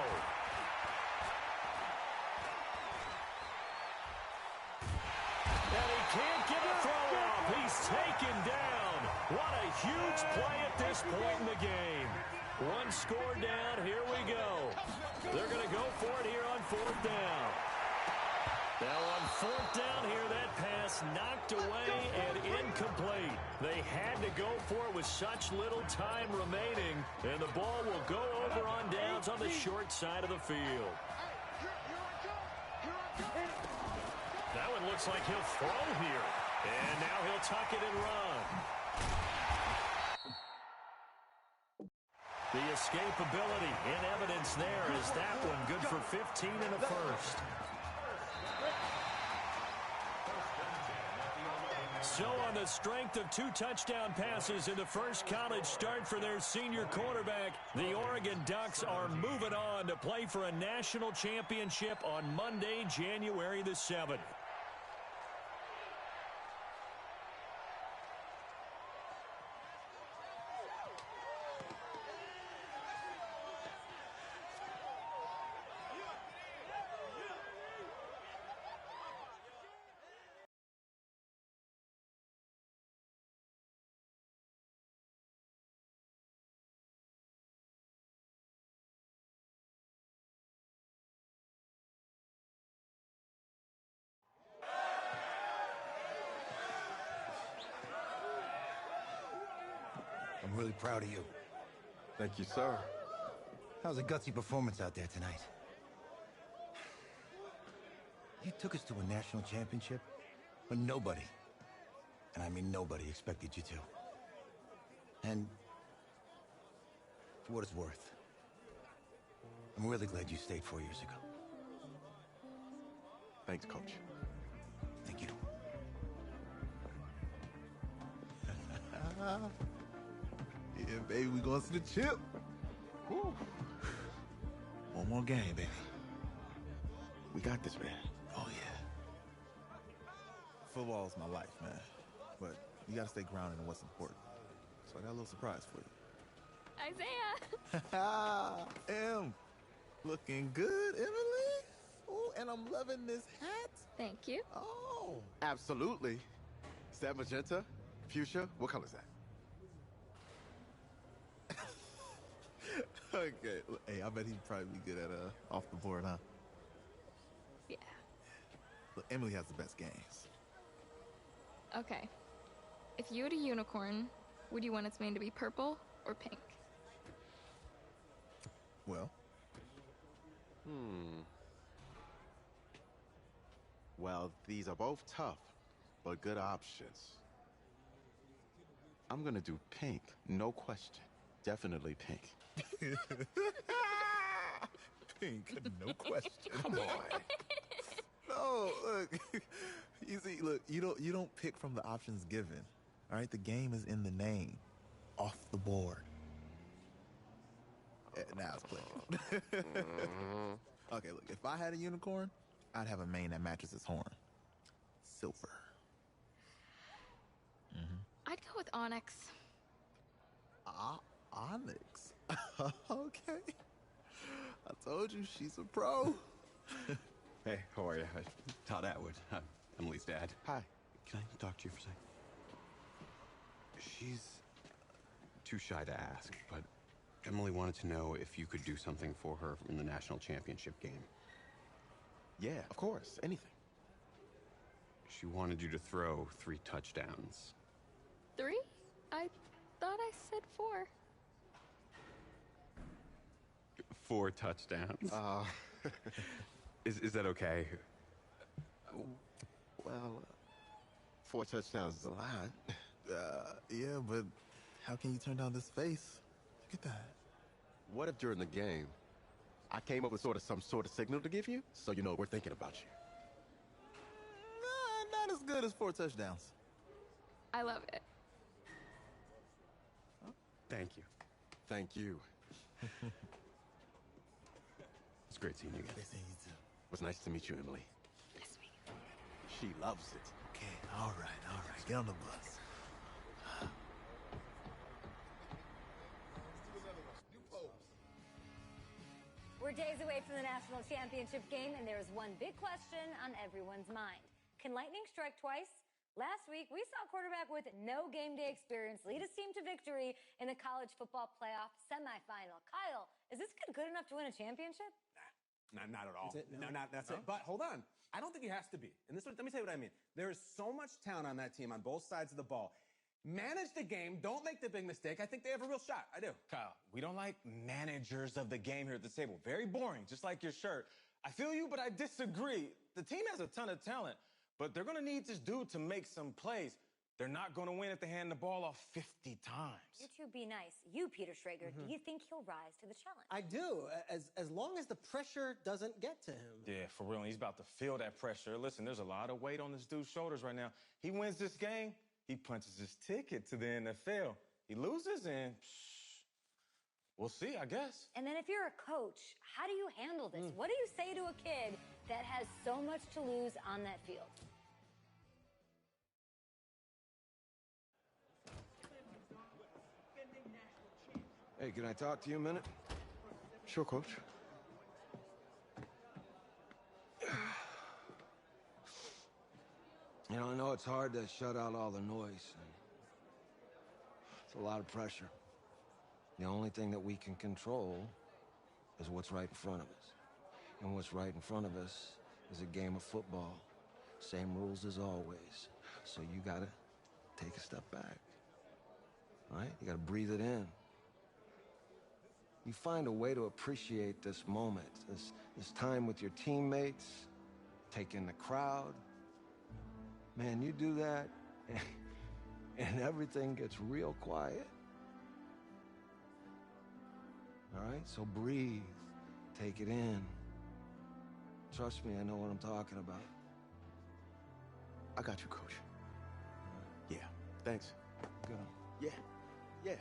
[SPEAKER 12] And he can't get a throw off. He's taken down. What a huge play at this point in the game. One score down. Here we go. They're going to go for it here on 4th down. Now on 4th down here, that pass knocked away and incomplete. They had to go for it with such little time remaining, and the ball will go over on downs on the short side of the field. That one looks like he'll throw here, and now he'll tuck it and run. The escapability in evidence there is that one good for 15 and a 1st. So on the strength of 2 touchdown passes in the first college start for their senior quarterback, the Oregon Ducks are moving on to play for a national championship on Monday, January the 7th.
[SPEAKER 5] I'm really proud of you.
[SPEAKER 8] Thank you, sir.
[SPEAKER 5] How's a gutsy performance out there tonight? You took us to a national championship, but nobody, and I mean nobody, expected you to. And for what it's worth, I'm really glad you stayed 4 years ago.
[SPEAKER 8] Thanks, Coach.
[SPEAKER 5] Thank you.
[SPEAKER 10] Yeah, baby, we going to the chip. Woo. One more game, baby.
[SPEAKER 8] We got this, man.
[SPEAKER 10] Oh, yeah. Football is my life, man. But you got to stay grounded in what's important. So I got a little surprise for you.
[SPEAKER 1] Isaiah!
[SPEAKER 10] Em, looking good, Emily. Oh, and I'm loving this hat.
[SPEAKER 1] Thank you.
[SPEAKER 10] Oh.
[SPEAKER 8] Absolutely. Is that magenta? Fuchsia? What color is that?
[SPEAKER 10] Okay. Hey, I bet he'd probably be good at off the board, huh?
[SPEAKER 1] Yeah.
[SPEAKER 10] Look, Emily has the best games.
[SPEAKER 1] Okay. If you had a unicorn, would you want its mane to be purple or pink?
[SPEAKER 10] Well.
[SPEAKER 8] Well, these are both tough, but good options. I'm gonna do pink, no question. Definitely pink.
[SPEAKER 10] Pink, no question.
[SPEAKER 8] Come on.
[SPEAKER 10] No, look. You see, look, you don't pick from the options given. All right, the game is in the name. Off the board. Now it's clear. Okay, look, if I had a unicorn, I'd have a mane that matches his horn. Silver.
[SPEAKER 1] I'd go with onyx.
[SPEAKER 10] Onyx. Okay. I told you she's a pro.
[SPEAKER 16] Hey, how are you? Todd Atwood. I'm Emily's dad.
[SPEAKER 8] Hi.
[SPEAKER 16] Can I talk to you for a second? She's too shy to ask, but Emily wanted to know if you could do something for her in the national championship game.
[SPEAKER 8] Yeah, of course. Anything.
[SPEAKER 16] She wanted you to throw 3 touchdowns.
[SPEAKER 1] 3? I thought I said 4.
[SPEAKER 16] 4 touchdowns. Is that okay?
[SPEAKER 8] Well, 4 touchdowns is a lot.
[SPEAKER 10] Yeah, but how can you turn down this face? Look at that.
[SPEAKER 8] What if during the game, I came up with some sort of signal to give you, so you know we're thinking about you?
[SPEAKER 10] Nah, not as good as 4 touchdowns.
[SPEAKER 1] I love it.
[SPEAKER 16] Thank you.
[SPEAKER 8] Thank you.
[SPEAKER 16] It's great seeing you again.
[SPEAKER 10] Great seeing you too.
[SPEAKER 8] It was nice to meet you, Emily.
[SPEAKER 1] Nice to meet you.
[SPEAKER 8] She loves it.
[SPEAKER 10] Okay, all right. Get on the bus.
[SPEAKER 1] We're days away from the national championship game, and there is one big question on everyone's mind. Can lightning strike twice? Last week, we saw a quarterback with no game day experience lead his team to victory in the college football playoff semifinal. Kyle, is this kid good enough to win a championship?
[SPEAKER 17] Nah, not at all.
[SPEAKER 11] That's it?
[SPEAKER 17] No, that's it. But hold on. I don't think he has to be. And let me tell you what I mean. There is so much talent on that team on both sides of the ball. Manage the game. Don't make the big mistake. I think they have a real shot. I do.
[SPEAKER 3] Kyle, we don't like managers of the game here at this table. Very boring, just like your shirt. I feel you, but I disagree. The team has a ton of talent, but they're going to need this dude to make some plays. They're not going to win if they hand the ball off 50 times.
[SPEAKER 1] You two be nice. You, Peter Schrager, do you think he'll rise to the challenge?
[SPEAKER 11] I do, as long as the pressure doesn't get to him.
[SPEAKER 3] Yeah, for real. He's about to feel that pressure. Listen, there's a lot of weight on this dude's shoulders right now. He wins this game, he punches his ticket to the NFL. He loses, and we'll see, I guess.
[SPEAKER 1] And then if you're a coach, how do you handle this? What do you say to a kid that has so much to lose on that field?
[SPEAKER 6] Hey, can I talk to you a minute?
[SPEAKER 10] Sure, Coach.
[SPEAKER 6] You know, I know it's hard to shut out all the noise. It's a lot of pressure. The only thing that we can control is what's right in front of us. And what's right in front of us is a game of football. Same rules as always. So you gotta take a step back. All right? You gotta breathe it in. You find a way to appreciate this moment, this time with your teammates, take in the crowd. Man, you do that, and everything gets real quiet. All right? So breathe. Take it in. Trust me, I know what I'm talking about.
[SPEAKER 8] I got you, Coach. Yeah, thanks.
[SPEAKER 6] Good.
[SPEAKER 8] Yeah, yeah.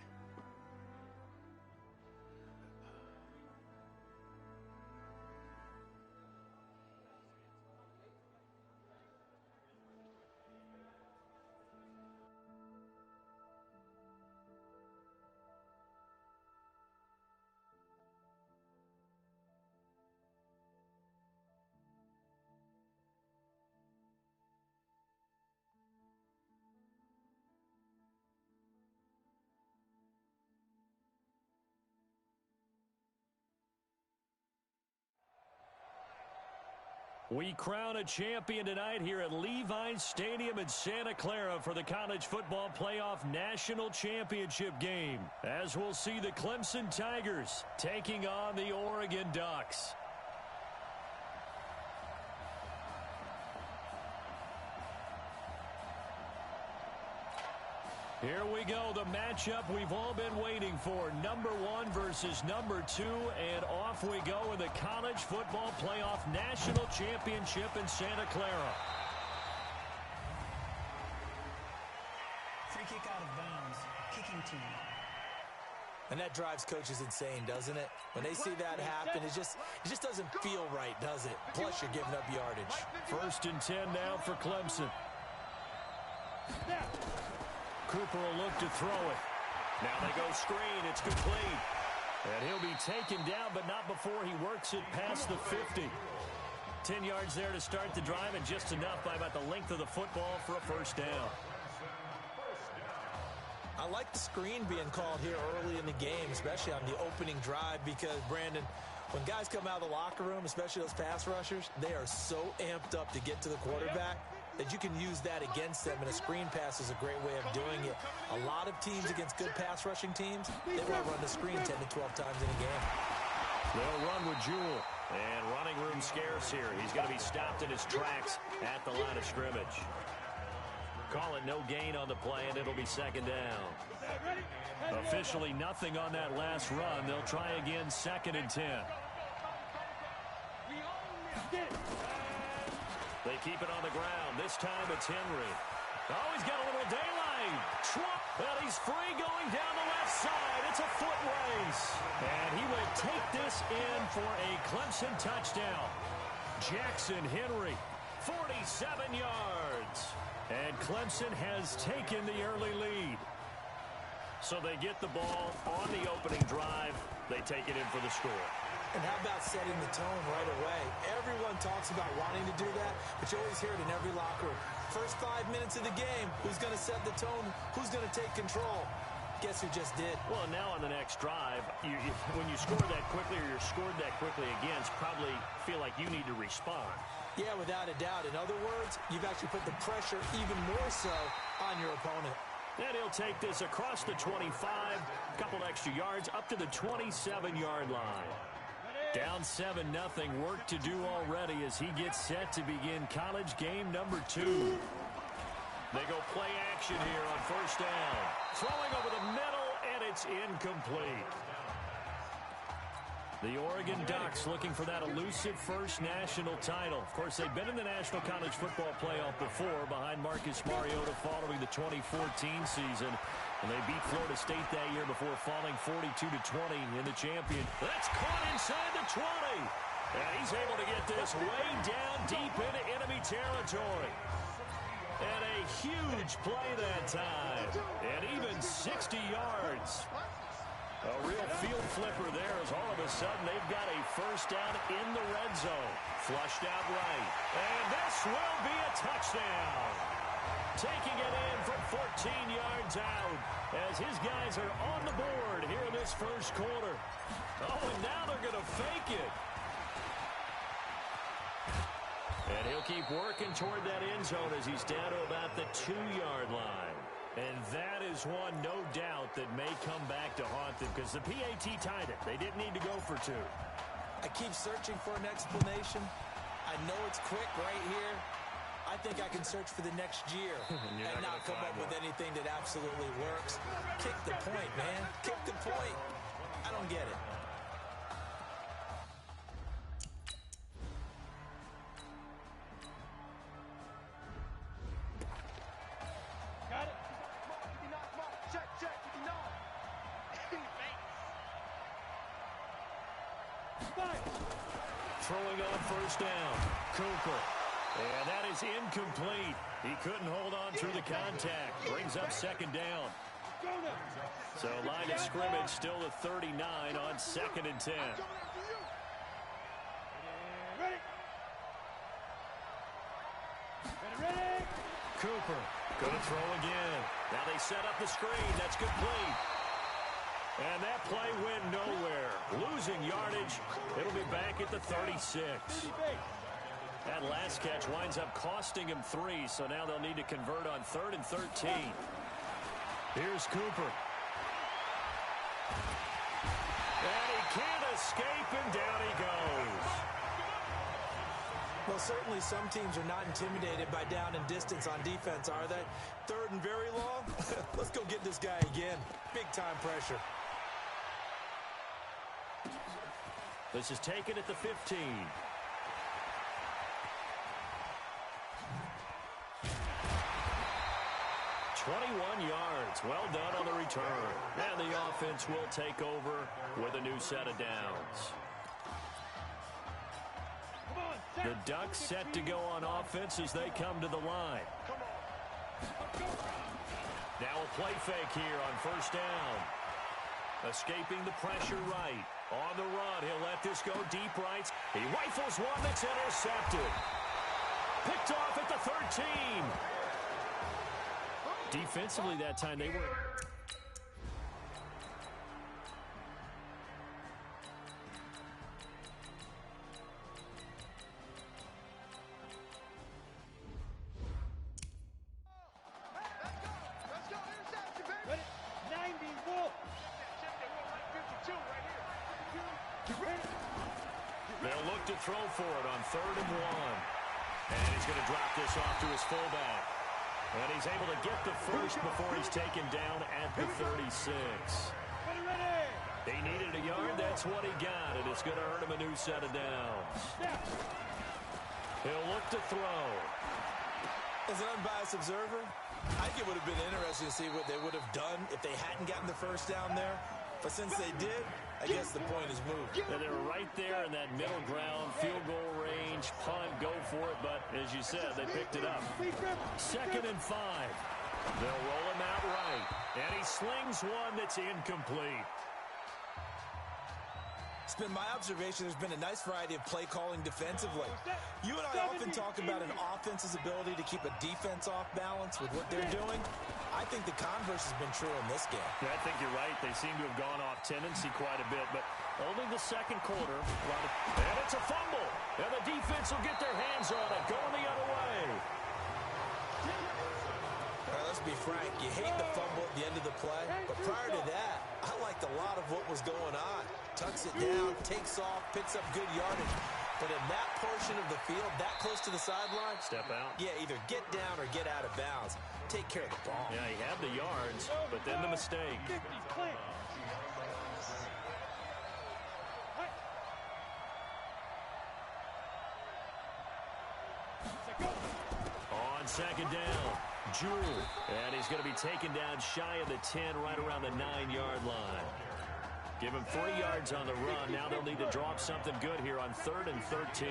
[SPEAKER 12] We crown a champion tonight here at Levi's Stadium in Santa Clara for the College Football Playoff National Championship game, as we'll see the Clemson Tigers taking on the Oregon Ducks. Here we go, the matchup we've all been waiting for. Number 1 versus number 2, and off we go in the College Football Playoff National Championship in Santa Clara.
[SPEAKER 15] Free kick out of bounds. Kicking team.
[SPEAKER 14] And that drives coaches insane, doesn't it? When they see that happen, it just doesn't feel right, does it? Plus, you're giving up yardage.
[SPEAKER 12] 1st and 10 now for Clemson. Cooper will look to throw it. Now they go screen. It's complete. And he'll be taken down, but not before he works it past the 50. 10 yards there to start the drive, and just enough by about the length of the football for a first down.
[SPEAKER 14] I like the screen being called here early in the game, especially on the opening drive, because, Brandon, when guys come out of the locker room, especially those pass rushers, they are so amped up to get to the quarterback that you can use that against them, and a screen pass is a great way of doing it. A lot of teams against good pass rushing teams, they will run the screen 10 to 12 times in a game.
[SPEAKER 12] They'll run with Jewell, and running room scarce here. He's going to be stopped in his tracks at the line of scrimmage. Call it no gain on the play, and it'll be 2nd down. Officially nothing on that last run. They'll try again 2nd and 10. They keep it on the ground. This time it's Henry. Oh, he's got a little daylight. Trump, well, he's free going down the left side. It's a foot race. And he will take this in for a Clemson touchdown. Jackson Henry, 47 yards. And Clemson has taken the early lead. So they get the ball on the opening drive. They take it in for the score.
[SPEAKER 14] And how about setting the tone right away? Everyone talks about wanting to do that, but you always hear it in every locker room. First 5 minutes of the game, who's going to set the tone? Who's going to take control? Guess who just did?
[SPEAKER 12] Well, now on the next drive, when you score that quickly or you're scored that quickly against, probably feel like you need to respond.
[SPEAKER 14] Yeah, without a doubt. In other words, you've actually put the pressure even more so on your opponent.
[SPEAKER 12] And he'll take this across the 25, a couple extra yards, up to the 27-yard line. Down 7-0, work to do already as he gets set to begin college game number 2. They go play action here on 1st down. Throwing over the middle, and it's incomplete. The Oregon Ducks looking for that elusive first national title. Of course, they've been in the National College Football Playoff before behind Marcus Mariota following the 2014 season. And they beat Florida State that year before falling 42-20 in the champion. That's caught inside the 20. And he's able to get this way down deep into enemy territory. And a huge play that time. And even 60 yards. A real field flipper there as all of a sudden they've got a first down in the red zone. Flushed out right. And this will be a touchdown. Taking it in from 14 yards out as his guys are on the board here in this first quarter. Oh, and now they're going to fake it. And he'll keep working toward that end zone as he's down to about the 2-yard line. And that is one, no doubt, that may come back to haunt them because the PAT tied it. They didn't need to go for 2.
[SPEAKER 14] I keep searching for an explanation. I know it's quick right here. I think I can search for the next year and not come up with anything that absolutely works. Kick the point, man. Kick the point. I don't get it.
[SPEAKER 12] Throwing on first down, Cooper. And that is incomplete. He couldn't hold on through the contact. Brings up second down. So line of scrimmage still at 39 on 2nd and 10. Cooper going to throw again. Now they set up the screen. That's complete. And that play went nowhere. Losing yardage. It'll be back at the 36. That last catch winds up costing him 3, so now they'll need to convert on 3rd and 13. Here's Cooper. And he can't escape, and down he goes.
[SPEAKER 14] Well, certainly some teams are not intimidated by down and distance on defense, are they? 3rd and very long? Let's go get this guy again. Big-time pressure.
[SPEAKER 12] This is taken at the 15. $21 yards. Well done on the return. And the offense will take over with a new set of downs. The Ducks set to go on offense as they come to the line. Now a play fake here on first down. Escaping the pressure right. On the run, he'll let this go deep right. He rifles one that's intercepted. Picked off at the 13. Defensively that time, they were... They'll look to throw for it on 3rd and 1. And he's going to drop this off to his fullback. And he's able to get the first before he's taken down at the 36. He needed a yard. That's what he got. And it's going to earn him a new set of downs. He'll look to throw.
[SPEAKER 14] As an unbiased observer, I think it would have been interesting to see what they would have done if they hadn't gotten the first down there. But since they did, I guess the point is moved.
[SPEAKER 12] And they were right there in that middle ground, field goal range, punt, go for it. But as you said, they picked it up. 2nd and 5. They'll roll him out right. And he slings one that's incomplete.
[SPEAKER 14] It's been my observation there's been a nice variety of play calling defensively. You and I often talk about an offense's ability to keep a defense off balance with what they're doing. I think the converse has been true in this game.
[SPEAKER 12] Yeah, I think you're right. They seem to have gone off tendency quite a bit, but only the second quarter. And it's a fumble. And the defense will get their hands on it, going the other way.
[SPEAKER 14] Well, let's be frank. You hate the fumble at the end of the play, but prior to that, I liked a lot of what was going on. Tucks it down, takes off, picks up good yardage. But in that portion of the field, that close to the sideline,
[SPEAKER 12] step out.
[SPEAKER 14] Yeah, either get down or get out of bounds. Take care of the ball.
[SPEAKER 12] Yeah, he had the yards, but then the mistake. second down. Jewell. And he's going to be taken down shy of the 10, right around the 9-yard line. Give him 3 yards on the run. Now they'll need to draw up something good here on 3rd and 13.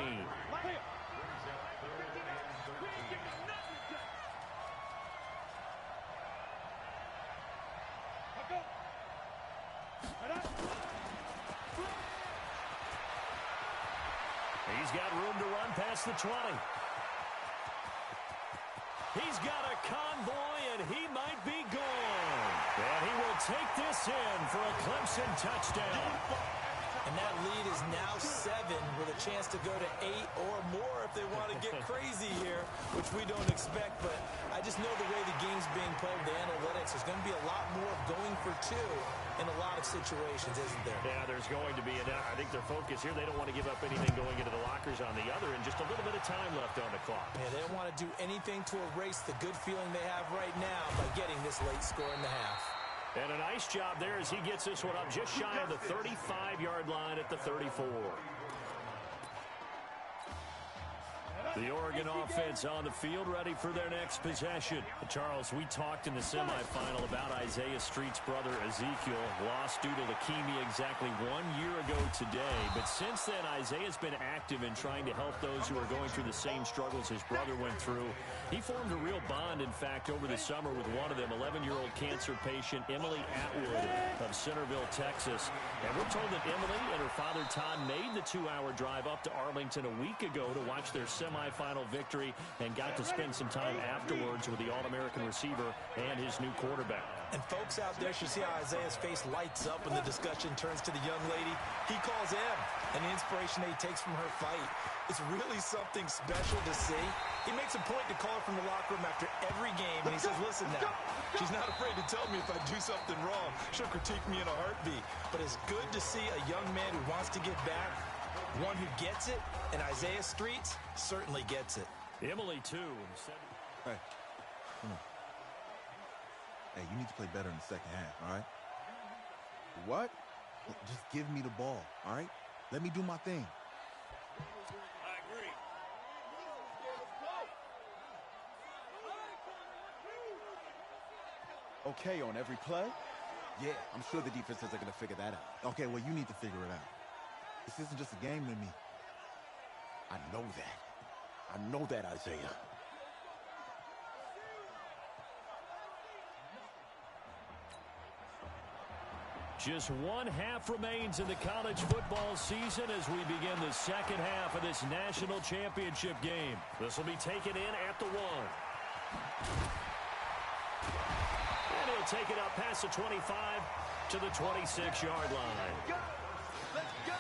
[SPEAKER 12] He's got room to run past the 20. He's got a convoy, and he might be gone. And he will take this in for a Clemson touchdown.
[SPEAKER 14] And that lead is now 7 with a chance to go to 8 or more if they want to get crazy here, which we don't expect. But I just know the way the game's being played with the analytics, there's going to be a lot more going for 2 in a lot of situations, isn't there?
[SPEAKER 12] Yeah, there's going to be. And I think their focus here, they don't want to give up anything going into the lockers on the other, and just a little bit of time left on the clock.
[SPEAKER 14] Yeah, they don't want to do anything to erase the good feeling they have right now by getting this late score in the half.
[SPEAKER 12] And a nice job there as he gets this one up just shy of the 35-yard line at the 34. The Oregon offense on the field, ready for their next possession. Charles, we talked in the semifinal about Isaiah Street's brother Ezekiel, lost due to leukemia exactly 1 year ago today. But since then, Isaiah's been active in trying to help those who are going through the same struggles his brother went through. He formed a real bond, in fact, over the summer with one of them, 11-year-old cancer patient Emily Atwood of Centerville, Texas. And we're told that Emily and her father Todd made the 2-hour drive up to Arlington a week ago to watch their semifinal victory and got to spend some time afterwards with the All-American receiver and his new quarterback.
[SPEAKER 14] And folks out there should see how Isaiah's face lights up when the discussion turns to the young lady he calls Em, and the inspiration that he takes from her fight. It's really something special to see. He makes a point to call her from the locker room after every game, and he says, listen now, she's not afraid to tell me if I do something wrong. She'll critique me in a heartbeat. But it's good to see a young man who wants to get back, one who gets it, and Isaiah Streets certainly gets it.
[SPEAKER 12] Emily, too.
[SPEAKER 10] Hey, come on. Hey, you need to play better in the second half, all right? What? Just give me the ball, all right? Let me do my thing.
[SPEAKER 12] I agree.
[SPEAKER 8] Okay on every play? Yeah, I'm sure the defenses are going to figure that out.
[SPEAKER 10] Okay, well, you need to figure it out. This isn't just a game to me.
[SPEAKER 8] I know that. I know that, Isaiah.
[SPEAKER 12] Just 1 half remains in the college football season as we begin the second half of this national championship game. This will be taken in at the 1. And he'll take it up past the 25 to the 26-yard line.
[SPEAKER 2] Let's go!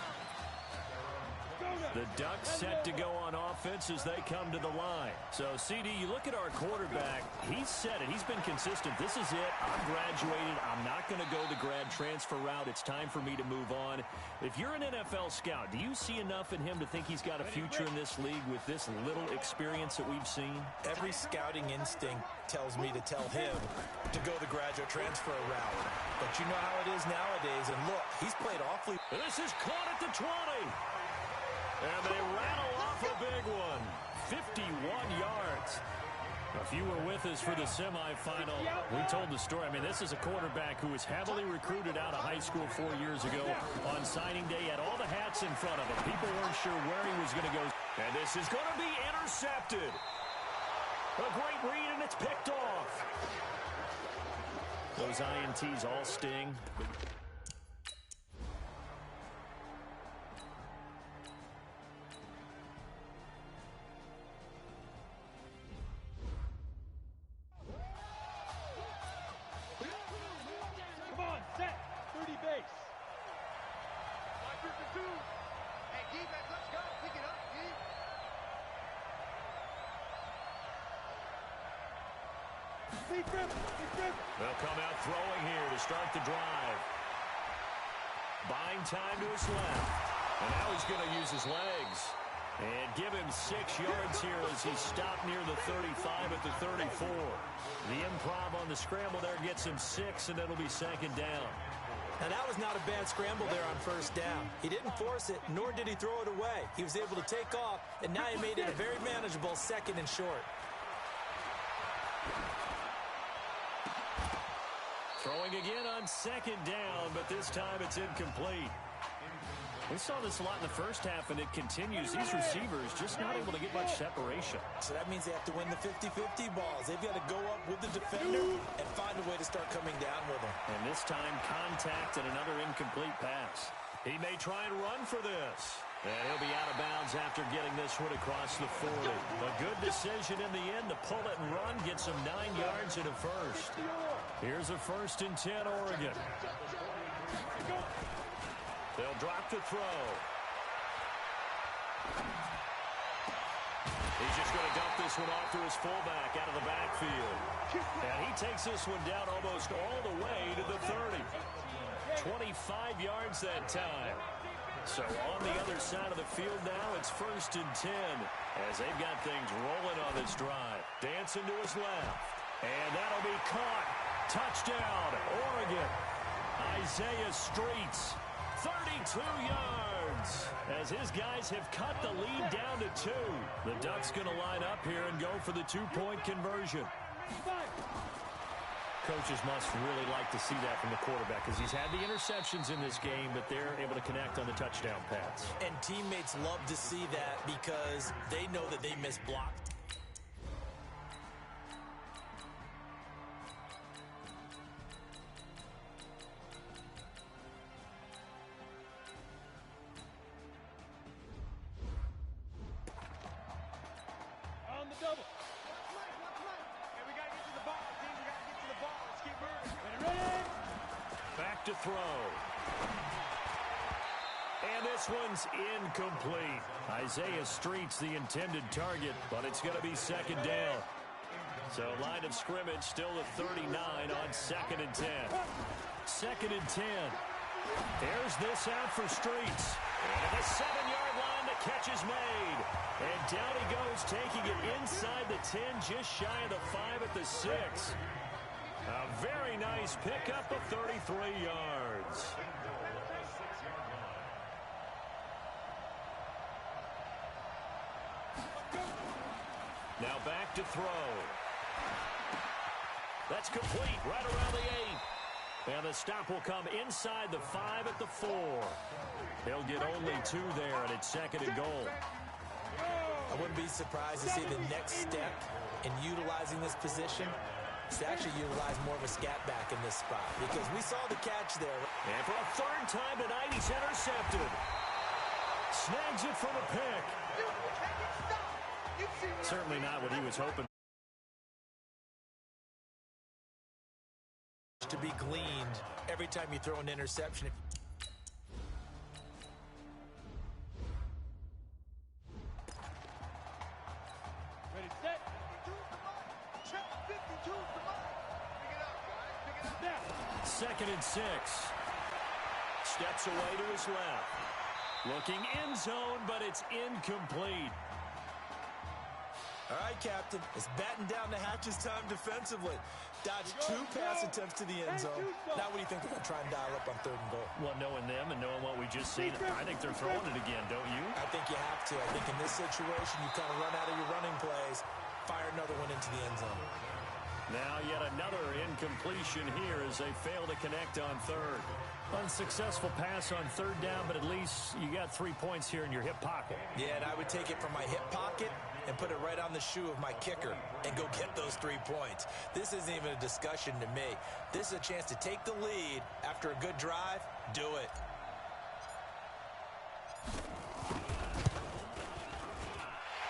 [SPEAKER 12] The Ducks set to go on offense as they come to the line. So, CD, you look at our quarterback. He's said it. He's been consistent. This is it. I'm graduated. I'm not going to go the grad transfer route. It's time for me to move on. If you're an NFL scout, do you see enough in him to think he's got a future in this league with this little experience that we've seen?
[SPEAKER 14] Every scouting instinct tells me to tell him to go the graduate transfer route. But you know how it is nowadays. And look, he's played awfully.
[SPEAKER 12] This is caught at the 20. And they rattle off a big one. 51 yards. If you were with us for the semifinal, we told the story. I mean, this is a quarterback who was heavily recruited out of high school 4 years ago. On signing day, had all the hats in front of him. People weren't sure where he was going to go. And this is going to be intercepted. A great read, and it's picked off. Those INTs all sting. They'll come out throwing here to start the drive. Buying time to his left. And now he's going to use his legs. And give him 6 yards here as he stopped near the 35 at the 34. The improv on the scramble there gets him 6, and it'll be second down.
[SPEAKER 14] Now, that was not a bad scramble there on first down. He didn't force it, nor did he throw it away. He was able to take off, and now he made it a very manageable 2nd and short.
[SPEAKER 12] Throwing again on second down, but this time it's incomplete. We saw this a lot in the first half, and it continues. These receivers just not able to get much separation.
[SPEAKER 14] So that means they have to win the 50-50 balls. They've got to go up with the defender and find a way to start coming down with them.
[SPEAKER 12] And this time, contact and another incomplete pass. He may try and run for this. And he'll be out of bounds after getting this one across the 40. A good decision in the end to pull it and run, get some 9 yards in a first. Here's a 1st and 10, Oregon. They'll drop to throw. He's just going to dump this one off to his fullback out of the backfield. And he takes this one down almost all the way to the 30. 25 yards that time. So on the other side of the field now, it's 1st and 10 as they've got things rolling on this drive. Dancing to his left. And that'll be caught. Touchdown, Oregon. Isaiah Streets. 32 yards as his guys have cut the lead down to 2. The Ducks going to line up here and go for the 2-point conversion. Coaches must really like to see that from the quarterback because he's had the interceptions in this game, but they're able to connect on the touchdown pass.
[SPEAKER 14] And teammates love to see that because they know that they miss blocks.
[SPEAKER 12] To throw. And this one's incomplete. Isaiah Streets the intended target, but it's going to be 2nd down. So line of scrimmage still at 39 on 2nd and 10. 2nd and 10. There's this out for Streets. And at the 7-yard line, the catch is made. And down he goes, taking it inside the 10, just shy of the 5 at the 6. A very nice pickup of 33 yards. Now back to throw. That's complete right around the 8. And the stop will come inside the 5 at the 4. They'll get only 2 there, and it's 2nd and goal.
[SPEAKER 14] I wouldn't be surprised to see the next step in utilizing this position to actually utilize more of a scat back in this spot because we saw the catch there.
[SPEAKER 12] And for a 3rd time tonight, he's intercepted. Snags it for the pick. Certainly not what he was hoping.
[SPEAKER 14] To be gleaned every time you throw an interception.
[SPEAKER 11] Ready, set.
[SPEAKER 12] 2nd and 6. Steps away to his left. Looking end zone, but it's incomplete.
[SPEAKER 14] All right, Captain. It's batten down the hatches time defensively. Dodged 2 pass attempts to the end zone. Now what do you think they're going to try and dial up on 3rd and goal?
[SPEAKER 12] Well, knowing them and knowing what we just seen, I think they're throwing it again, don't you?
[SPEAKER 14] I think you have to. I think in this situation, you kind of run out of your running plays, fire another one into the end zone.
[SPEAKER 12] Now yet another incompletion here as they fail to connect on 3rd. Unsuccessful pass on 3rd down, but at least you got 3 points here in your hip pocket.
[SPEAKER 14] Yeah, and I would take it from my hip pocket and put it right on the shoe of my kicker and go get those 3 points. This isn't even a discussion to me. This is a chance to take the lead after a good drive. Do it.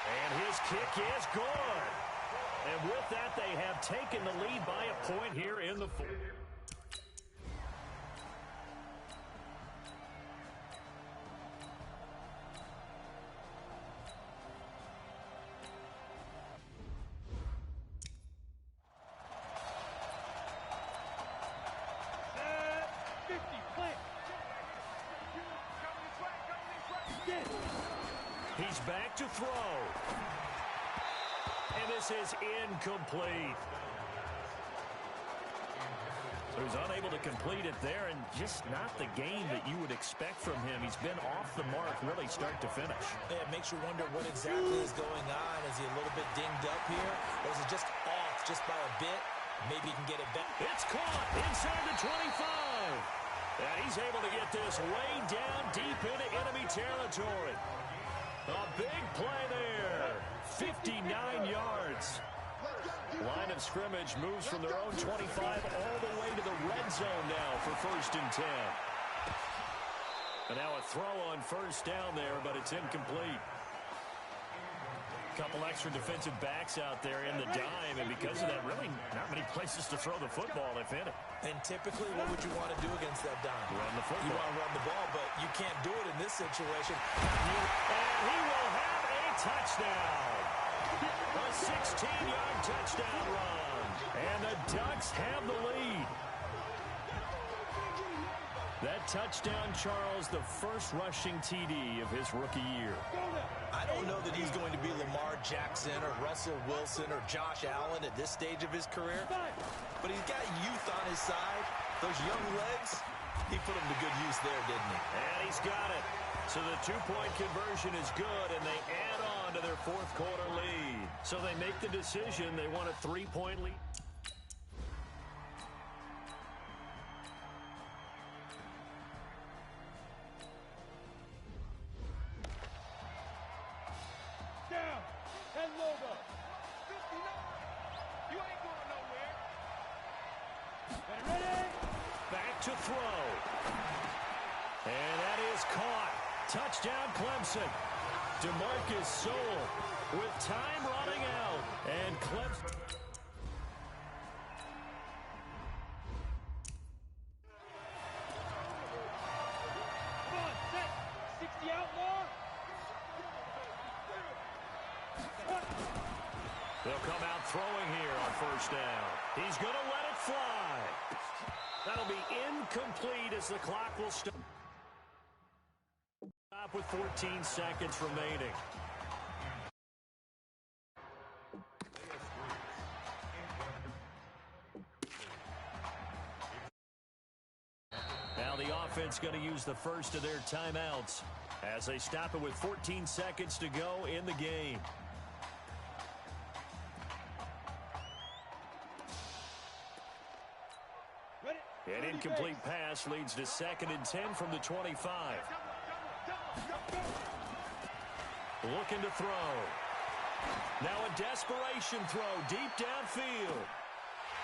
[SPEAKER 12] And his kick is good. And with that, they have taken the lead by a point here in the 4th. He's back to throw. And this is incomplete. So he's unable to complete it there, and just not the game that you would expect from him. He's been off the mark really start to finish.
[SPEAKER 14] Yeah, it makes you wonder what exactly is going on. Is he a little bit dinged up here? Or is it just off just by a bit. Maybe he can get it back.
[SPEAKER 12] It's caught inside the 25. And he's able to get this way down deep into enemy territory. A big play there. 59 yards. Line of scrimmage moves from their own 25 all the way to the red zone now for 1st and 10. And now a throw on 1st down there, but it's incomplete. Couple extra defensive backs out there in the dime, and because of that, really not many places to throw the football, if any.
[SPEAKER 14] And typically, what would you want to do against that dime?
[SPEAKER 12] Run the football.
[SPEAKER 14] You want to run the ball, but you can't do it in this situation.
[SPEAKER 12] And he will have a touchdown. A 16-yard touchdown run. And the Ducks have the lead. That touchdown, Charles, the first rushing TD of his rookie year.
[SPEAKER 14] I don't know that he's going to be Lamar Jackson or Russell Wilson or Josh Allen at this stage of his career, but he's got youth on his side. Those young legs, he put them to good use there, didn't he?
[SPEAKER 12] And he's got it. So the two-point conversion is good, and they add on to their fourth quarter lead. So they make the decision. They want a three-point lead. To throw. And that is caught. Touchdown, Clemson. DeMarcus Sowell with time running out. And Clemson.
[SPEAKER 11] Come on, set. 60 out more.
[SPEAKER 12] They'll come out throwing here on 1st down. He's going to let it fly. That'll be incomplete as the clock will stop with 14 seconds remaining. Now the offense going to use the first of their timeouts as they stop it with 14 seconds to go in the game. An incomplete pass leads to 2nd and 10 from the 25. Looking to throw. Now a desperation throw deep downfield.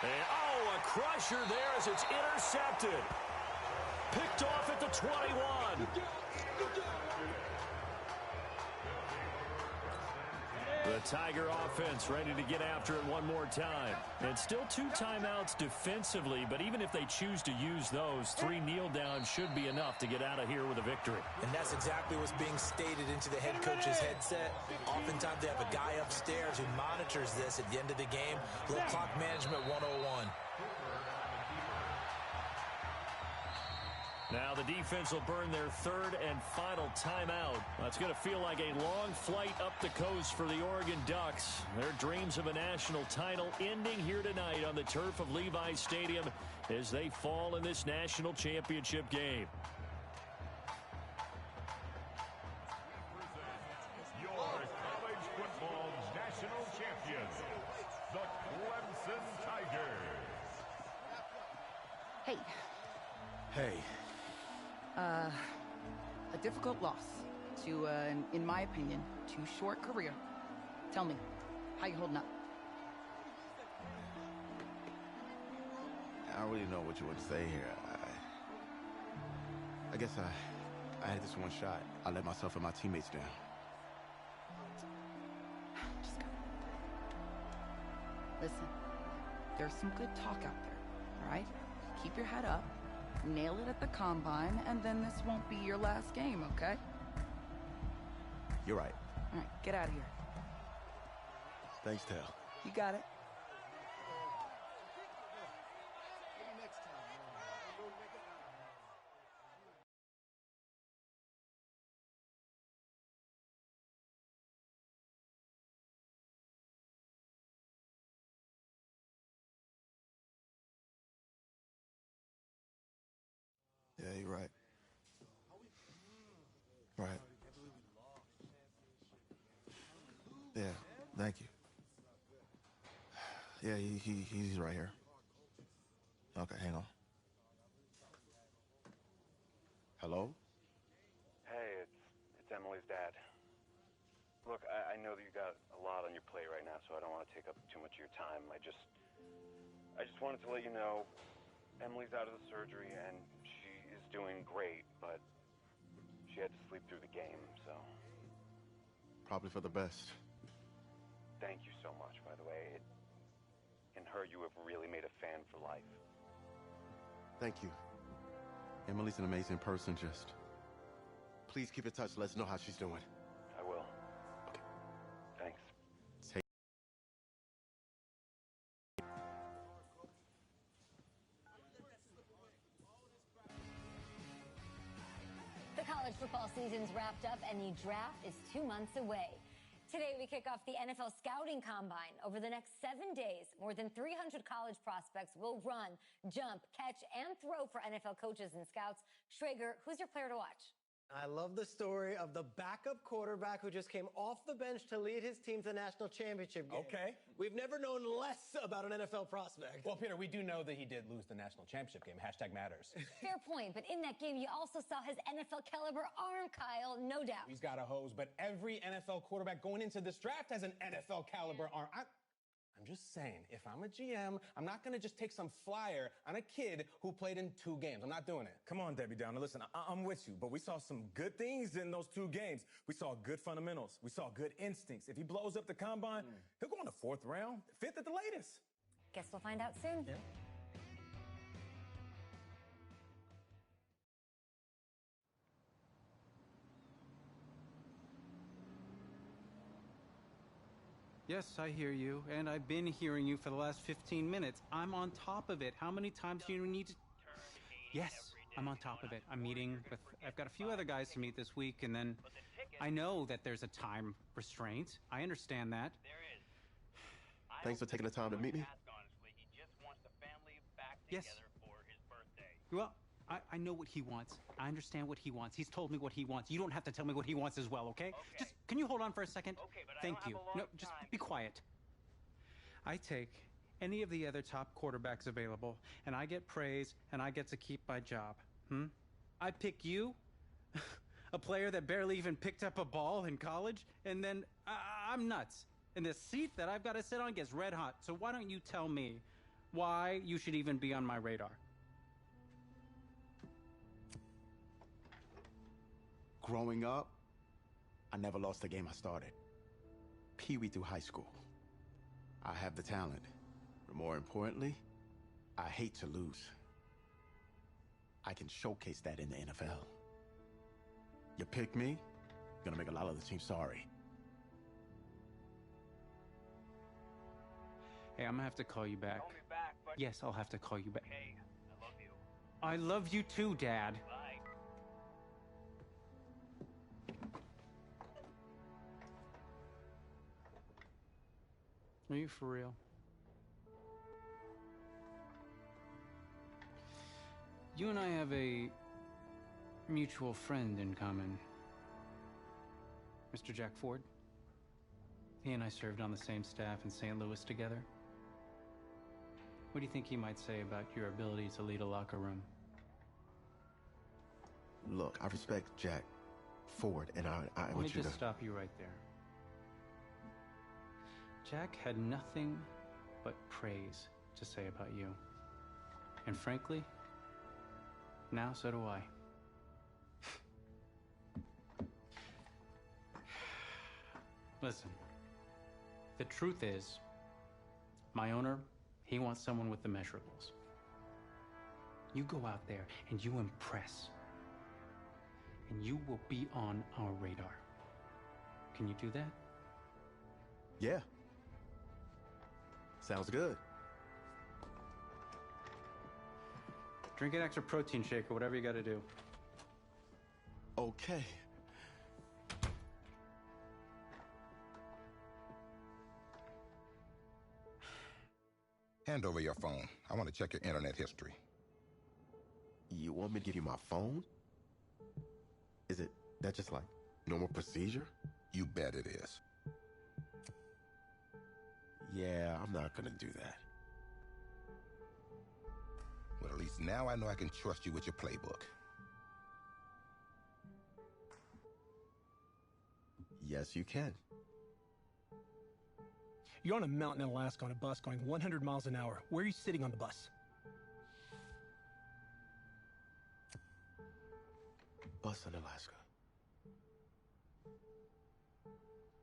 [SPEAKER 12] And a crusher there as it's intercepted. Picked off at the 21. The Tiger offense ready to get after it one more time. And still 2 timeouts defensively, but even if they choose to use those, 3 kneel downs should be enough to get out of here with a victory.
[SPEAKER 14] And that's exactly what's being stated into the head coach's headset. Oftentimes they have a guy upstairs who monitors this at the end of the game. Little clock management 101.
[SPEAKER 12] Now the defense will burn their 3rd and final timeout. That's going to feel like a long flight up the coast for the Oregon Ducks. Their dreams of a national title ending here tonight on the turf of Levi's Stadium as they fall in this national championship game.
[SPEAKER 18] Your college football's national champions, the Clemson Tigers.
[SPEAKER 9] Hey.
[SPEAKER 5] Hey.
[SPEAKER 9] A difficult loss to, in my opinion, too short career. Tell me, how you holding up?
[SPEAKER 8] I don't really know what you would say here. I guess I had this one shot. I let myself and my teammates down.
[SPEAKER 9] Just go. Listen, there's some good talk out there, all right? Keep your head up. Nail it at the combine, and then this won't be your last game, okay?
[SPEAKER 8] You're right.
[SPEAKER 9] All right, get out of here.
[SPEAKER 8] Thanks, Tal.
[SPEAKER 9] You got it.
[SPEAKER 8] Yeah, you're right. Right. Yeah, thank you.
[SPEAKER 10] Yeah, he's right here. Okay, hang on. Hello?
[SPEAKER 16] Hey, it's Emily's dad. Look, I know that you got a lot on your plate right now, so I don't want to take up too much of your time. I just wanted to let you know Emily's out of the surgery and she is doing great, but she had to sleep through the game, so.
[SPEAKER 8] Probably for the best.
[SPEAKER 16] Thank you so much, by the way. In her, you have really made a fan for life.
[SPEAKER 8] Thank you. Emily's an amazing person, just. Please keep in touch. Let us know how she's doing.
[SPEAKER 16] I will. Okay. Thanks.
[SPEAKER 8] Take
[SPEAKER 1] The college football season's wrapped up and the draft is 2 months away. Today, we kick off the NFL Scouting Combine. Over the next 7 days, more than 300 college prospects will run, jump, catch, and throw for NFL coaches and scouts. Schrager, who's your player to watch?
[SPEAKER 2] I love the story of the backup quarterback who just came off the bench to lead his team to the national championship game.
[SPEAKER 17] Okay.
[SPEAKER 2] We've never known less about an NFL prospect.
[SPEAKER 17] Well, Peter, we do know that he did lose the national championship game. Hashtag matters.
[SPEAKER 1] Fair point, but in that game, you also saw his NFL caliber arm, Kyle, no doubt.
[SPEAKER 17] He's got a hose, but every NFL quarterback going into this draft has an NFL caliber arm. I'm just saying, if I'm a GM, I'm not going to just take some flyer on a kid who played in 2 games. I'm not doing it.
[SPEAKER 3] Come on, Debbie Downer. Listen, I'm with you, but we saw some good things in those 2 games. We saw good fundamentals. We saw good instincts. If he blows up the combine, he'll go in the 4th round, 5th at the latest.
[SPEAKER 1] Guess we'll find out soon.
[SPEAKER 3] Yeah.
[SPEAKER 19] Yes, I hear you, and I've been hearing you for the last 15 minutes. I'm on top of it. How many times do you need to... Yes, I'm on top of it. I'm meeting with... I've got a few other guys to meet this week, and then I know that there's a time restraint. I understand that.
[SPEAKER 8] Thanks for taking the time to meet me.
[SPEAKER 19] Yes. Well, I know what he wants. I understand what he wants. He's told me what he wants. You don't have to tell me what he wants as well, okay? Just, can you hold on for a second?
[SPEAKER 20] Okay, but
[SPEAKER 19] Thank
[SPEAKER 20] I
[SPEAKER 19] you.
[SPEAKER 20] don't have a
[SPEAKER 19] No,
[SPEAKER 20] lot of
[SPEAKER 19] just
[SPEAKER 20] time.
[SPEAKER 19] be quiet. I take any of the other top quarterbacks available, and I get praise, and I get to keep my job. I pick you, a player that barely even picked up a ball in college, and then I'm nuts. And the seat that I've got to sit on gets red hot. So why don't you tell me why you should even be on my radar?
[SPEAKER 8] Growing up, I never lost a game I started. Pee-wee through high school. I have the talent. But more importantly, I hate to lose. I can showcase that in the NFL. You pick me, you're gonna make a lot of the team sorry.
[SPEAKER 19] Hey, I'm gonna have to call you back.
[SPEAKER 20] Call me back, but...
[SPEAKER 19] Yes, I'll have to call you back.
[SPEAKER 20] Okay, I love you.
[SPEAKER 19] I love you too, Dad.
[SPEAKER 20] Bye.
[SPEAKER 19] Are you for real? You and I have a mutual friend in common. Mr. Jack Ford. He and I served on the same staff in St. Louis together. What do you think he might say about your ability to lead a locker room?
[SPEAKER 8] Look, I respect Jack Ford, and I
[SPEAKER 19] Let me
[SPEAKER 8] want you
[SPEAKER 19] just
[SPEAKER 8] to...
[SPEAKER 19] stop you right there. Jack had nothing but praise to say about you. And frankly, now so do I. Listen, the truth is, my owner, he wants someone with the measurables. You go out there and you impress, and you will be on our radar. Can you do that?
[SPEAKER 8] Yeah. Sounds good.
[SPEAKER 19] Drink an extra protein shake or whatever you gotta do.
[SPEAKER 8] Okay.
[SPEAKER 21] Hand over your phone. I want to check your internet history.
[SPEAKER 8] You want me to give you my phone? Is it that just like normal procedure?
[SPEAKER 21] You bet it is.
[SPEAKER 8] Yeah, I'm not gonna do that.
[SPEAKER 21] Well, at least now I know I can trust you with your playbook.
[SPEAKER 8] Yes, you can.
[SPEAKER 7] You're on a mountain in Alaska on a bus going 100 miles an hour. Where are you sitting on the bus?
[SPEAKER 8] Bus in Alaska.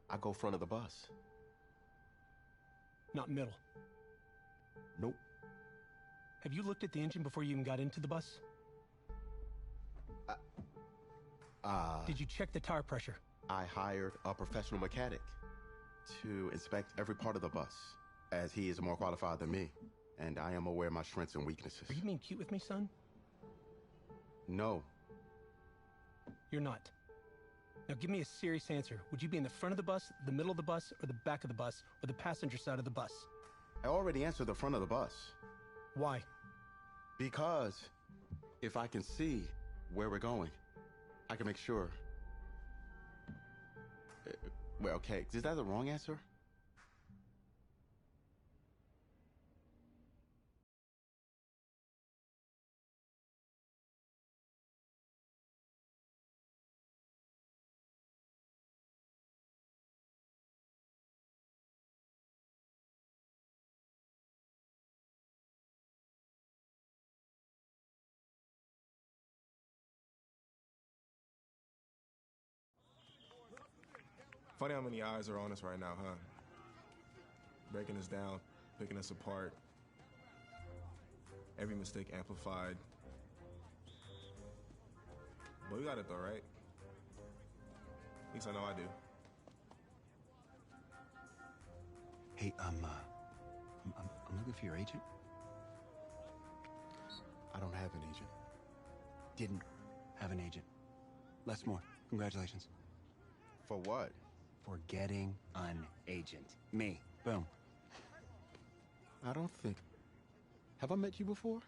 [SPEAKER 8] I go front of the bus.
[SPEAKER 7] Not middle.
[SPEAKER 8] Nope.
[SPEAKER 7] Have you looked at the engine before you even got into the bus? Did you check the tire pressure?
[SPEAKER 8] I hired a professional mechanic to inspect every part of the bus, as he is more qualified than me, and I am aware of my strengths and weaknesses.
[SPEAKER 7] Are you being cute with me, son?
[SPEAKER 8] No.
[SPEAKER 7] You're not. Now give me a serious answer. Would you be in the front of the bus, the middle of the bus, or the back of the bus, or the passenger side of the bus?
[SPEAKER 8] I already answered the front of the bus.
[SPEAKER 7] Why?
[SPEAKER 8] Because if I can see where we're going, I can make sure. Well, okay, is that the wrong answer?
[SPEAKER 22] Funny how many eyes are on us right now, huh? Breaking us down, picking us apart. Every mistake amplified. But we got it though, right? At least I know I do.
[SPEAKER 5] Hey, I'm looking for your agent.
[SPEAKER 8] I don't have an agent.
[SPEAKER 5] Didn't have an agent. Les Moore, congratulations.
[SPEAKER 8] For what?
[SPEAKER 5] For getting an agent. Me. Boom.
[SPEAKER 8] I don't think... Have I met you before?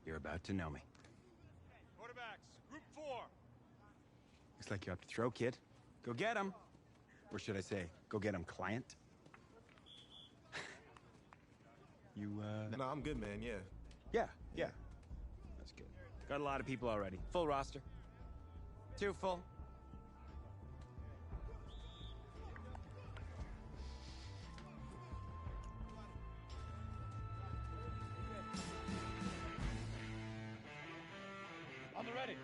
[SPEAKER 5] You're about to know me.
[SPEAKER 11] Quarterbacks, group 4.
[SPEAKER 5] Looks like you're up to throw, kid. Go get him. Or should I say, go get him, client?
[SPEAKER 22] No, I'm good, man, yeah.
[SPEAKER 5] Yeah. That's good. Got a lot of people already. Full roster. 2 full.
[SPEAKER 11] On the ready.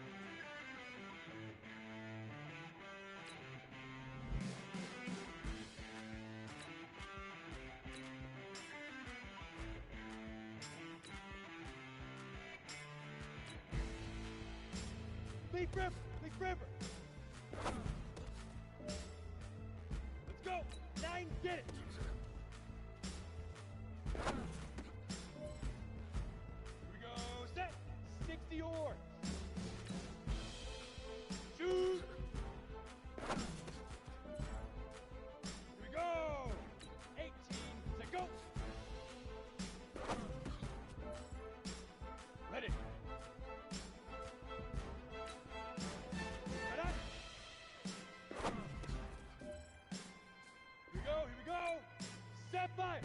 [SPEAKER 11] Leaf River! Leaf River! Let's go! 9, get it! Here we go, set! 60 yours! Shoot! Here we go! 18 to go! Ready! Right on! Here we go! Set fire!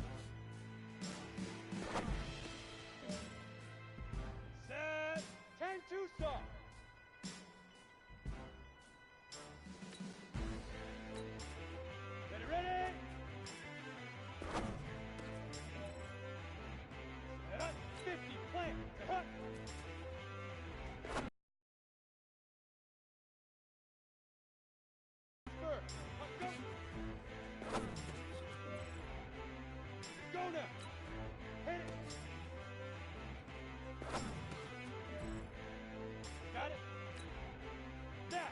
[SPEAKER 11] Set 10-2 stop! Ready! Set up, 50, plant, set up. Spur, let's go. Let's go now. Hit it. Got it. Now.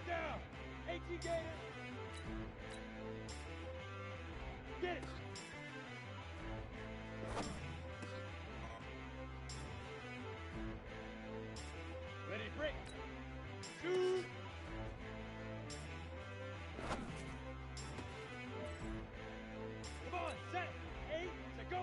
[SPEAKER 11] Down. 18 Gator. Get it. Ready to break. Shoot. Come on, set. 8 to go.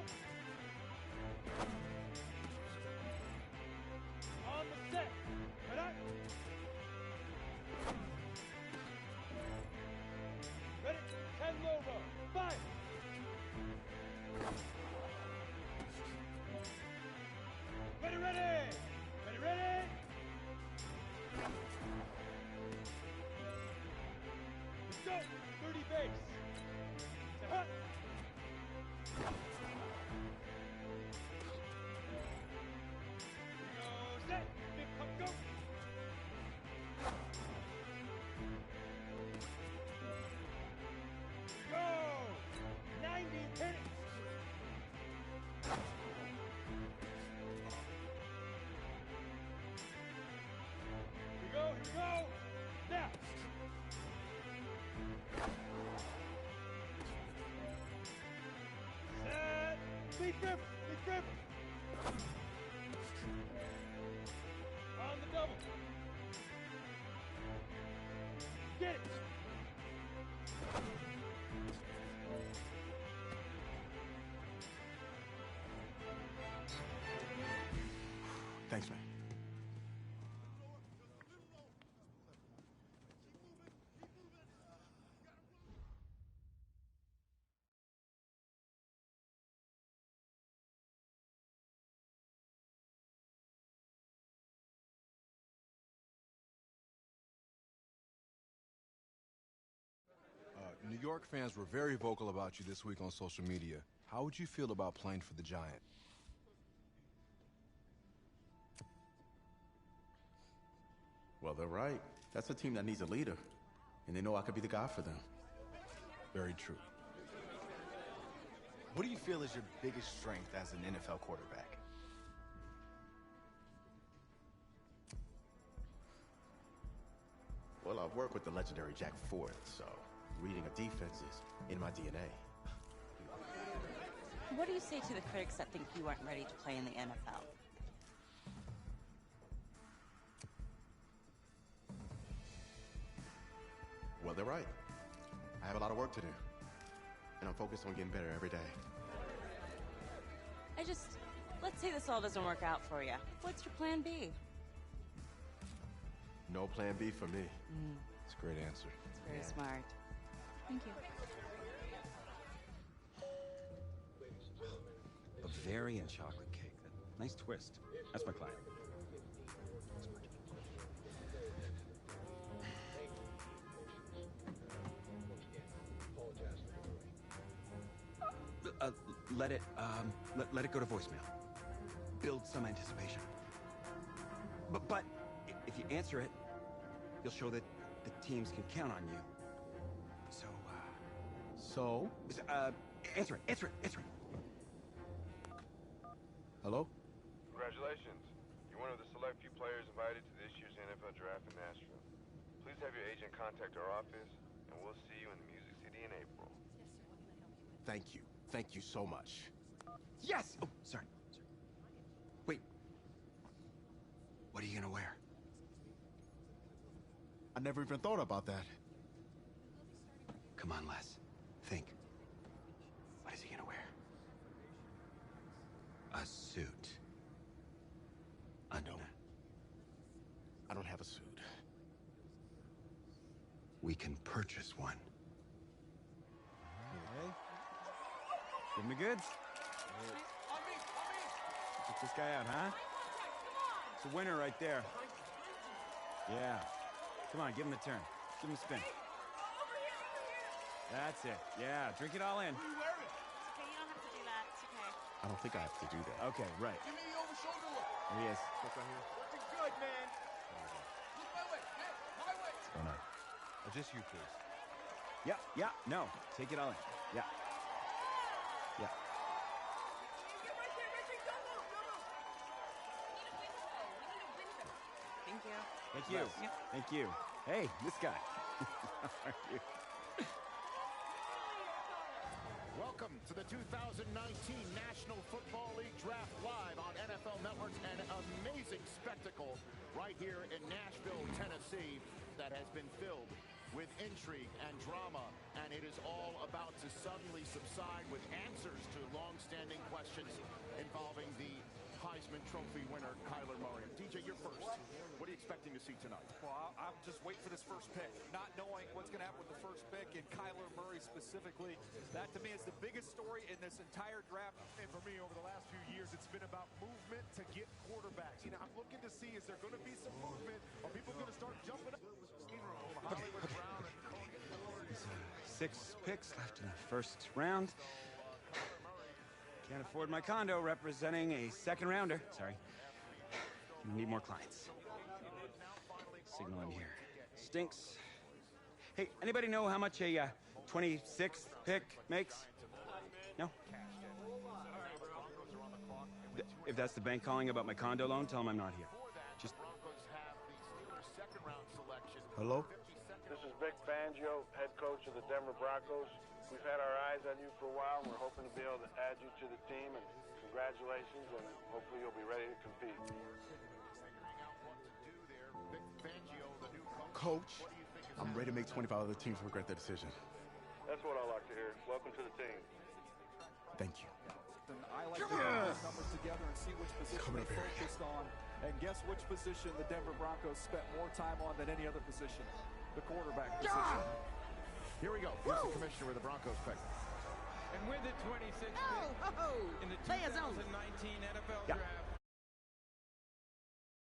[SPEAKER 11] go. 30 base. Hut. Go set. Big puck, go. Go. 90, hit it. Here we go. Now. Set. Big river. On the double. Get it.
[SPEAKER 8] Thanks, man.
[SPEAKER 22] New York fans were very vocal about you this week on social media. How would you feel about playing for the Giant?
[SPEAKER 8] Well, they're right. That's a team that needs a leader. And they know I could be the guy for them.
[SPEAKER 22] Very true.
[SPEAKER 4] What do you feel is your biggest strength as an NFL quarterback?
[SPEAKER 8] Well, I've worked with the legendary Jack Ford, so reading a defense is in my DNA.
[SPEAKER 13] What do you say to the critics that think you aren't ready to play in the NFL?
[SPEAKER 8] Well, they're right. I have a lot of work to do. And I'm focused on getting better every day.
[SPEAKER 13] Let's say this all doesn't work out for you. What's your plan B?
[SPEAKER 8] No plan B for me.
[SPEAKER 22] It's a great answer.
[SPEAKER 13] It's very smart. Thank you.
[SPEAKER 23] Bavarian chocolate cake. Nice twist. That's my client. Let it go to voicemail. Build some anticipation. But if you answer it, you'll show that the teams can count on you. So, answer it.
[SPEAKER 8] Hello?
[SPEAKER 16] Congratulations. You're one of the select few players invited to this year's NFL Draft in Nashville. Please have your agent contact our office, and we'll see you in the Music City in April.
[SPEAKER 8] Thank you. Thank you so much.
[SPEAKER 23] Yes! Oh, sorry. Wait. What are you gonna wear?
[SPEAKER 8] I never even thought about that.
[SPEAKER 23] Come on, Les. Think. What is he gonna wear? A suit.
[SPEAKER 8] I don't have a suit.
[SPEAKER 23] We can purchase one.
[SPEAKER 4] Okay. Give him the goods. Check this guy out, huh? It's a winner right there. Yeah. Come on, give him the turn. Give him a spin. That's it. Yeah, drink it all in.
[SPEAKER 13] It's okay, you don't have to do that. It's okay.
[SPEAKER 8] I don't think I have to do that.
[SPEAKER 4] Okay, right.
[SPEAKER 11] Give me the over-shoulder look.
[SPEAKER 4] There he is.
[SPEAKER 8] Look right here.
[SPEAKER 11] Looking good, man. Look my way. Hey, my way.
[SPEAKER 4] What's going on? Just you, please. Yeah, no. Take it all in. Yeah.
[SPEAKER 13] Thank you.
[SPEAKER 4] Thank you.
[SPEAKER 13] Yep.
[SPEAKER 4] Thank you. Hey, this guy. How are you?
[SPEAKER 24] Welcome to the 2019 National Football League Draft live on NFL Network. An amazing spectacle right here in Nashville, Tennessee that has been filled with intrigue and drama, and it is all about to suddenly subside with answers to long-standing questions involving the Heisman Trophy winner, Kyler Murray. DJ, you're first. What are you expecting to see tonight?
[SPEAKER 25] Well, I'm just waiting for this first pick, not knowing what's going to happen with the first pick, and Kyler Murray specifically. That, to me, is the biggest story in this entire draft.
[SPEAKER 26] And for me, over the last few years, it's been about movement to get quarterbacks. You know, I'm looking to see, is there going to be some movement? Are people going to start jumping up? Hollywood Brown and
[SPEAKER 23] picks left in the first round. Can't afford my condo representing a second rounder. Sorry. Need more clients. Signal in here. Stinks. Hey, anybody know how much a 26th pick makes? No? If that's the bank calling about my condo loan, tell them I'm not here. Just...
[SPEAKER 6] Hello?
[SPEAKER 16] This is Vic Fangio, head coach of the Denver Broncos. We've had our eyes on you for a while, and we're hoping to be able to add you to the team, and congratulations, and hopefully you'll be ready to compete.
[SPEAKER 8] Coach, I'm ready to make 25 other teams regret their decision.
[SPEAKER 16] That's what I like to hear. Welcome to the team.
[SPEAKER 8] Thank you.
[SPEAKER 25] I like to put these numbers together and see which position they focused on. And guess which position the Denver Broncos spent more time on than any other position? The quarterback position.
[SPEAKER 24] Here we go. Here's the commissioner with the Broncos pick.
[SPEAKER 9] And with the 26th pick in the 2019 NFL Draft,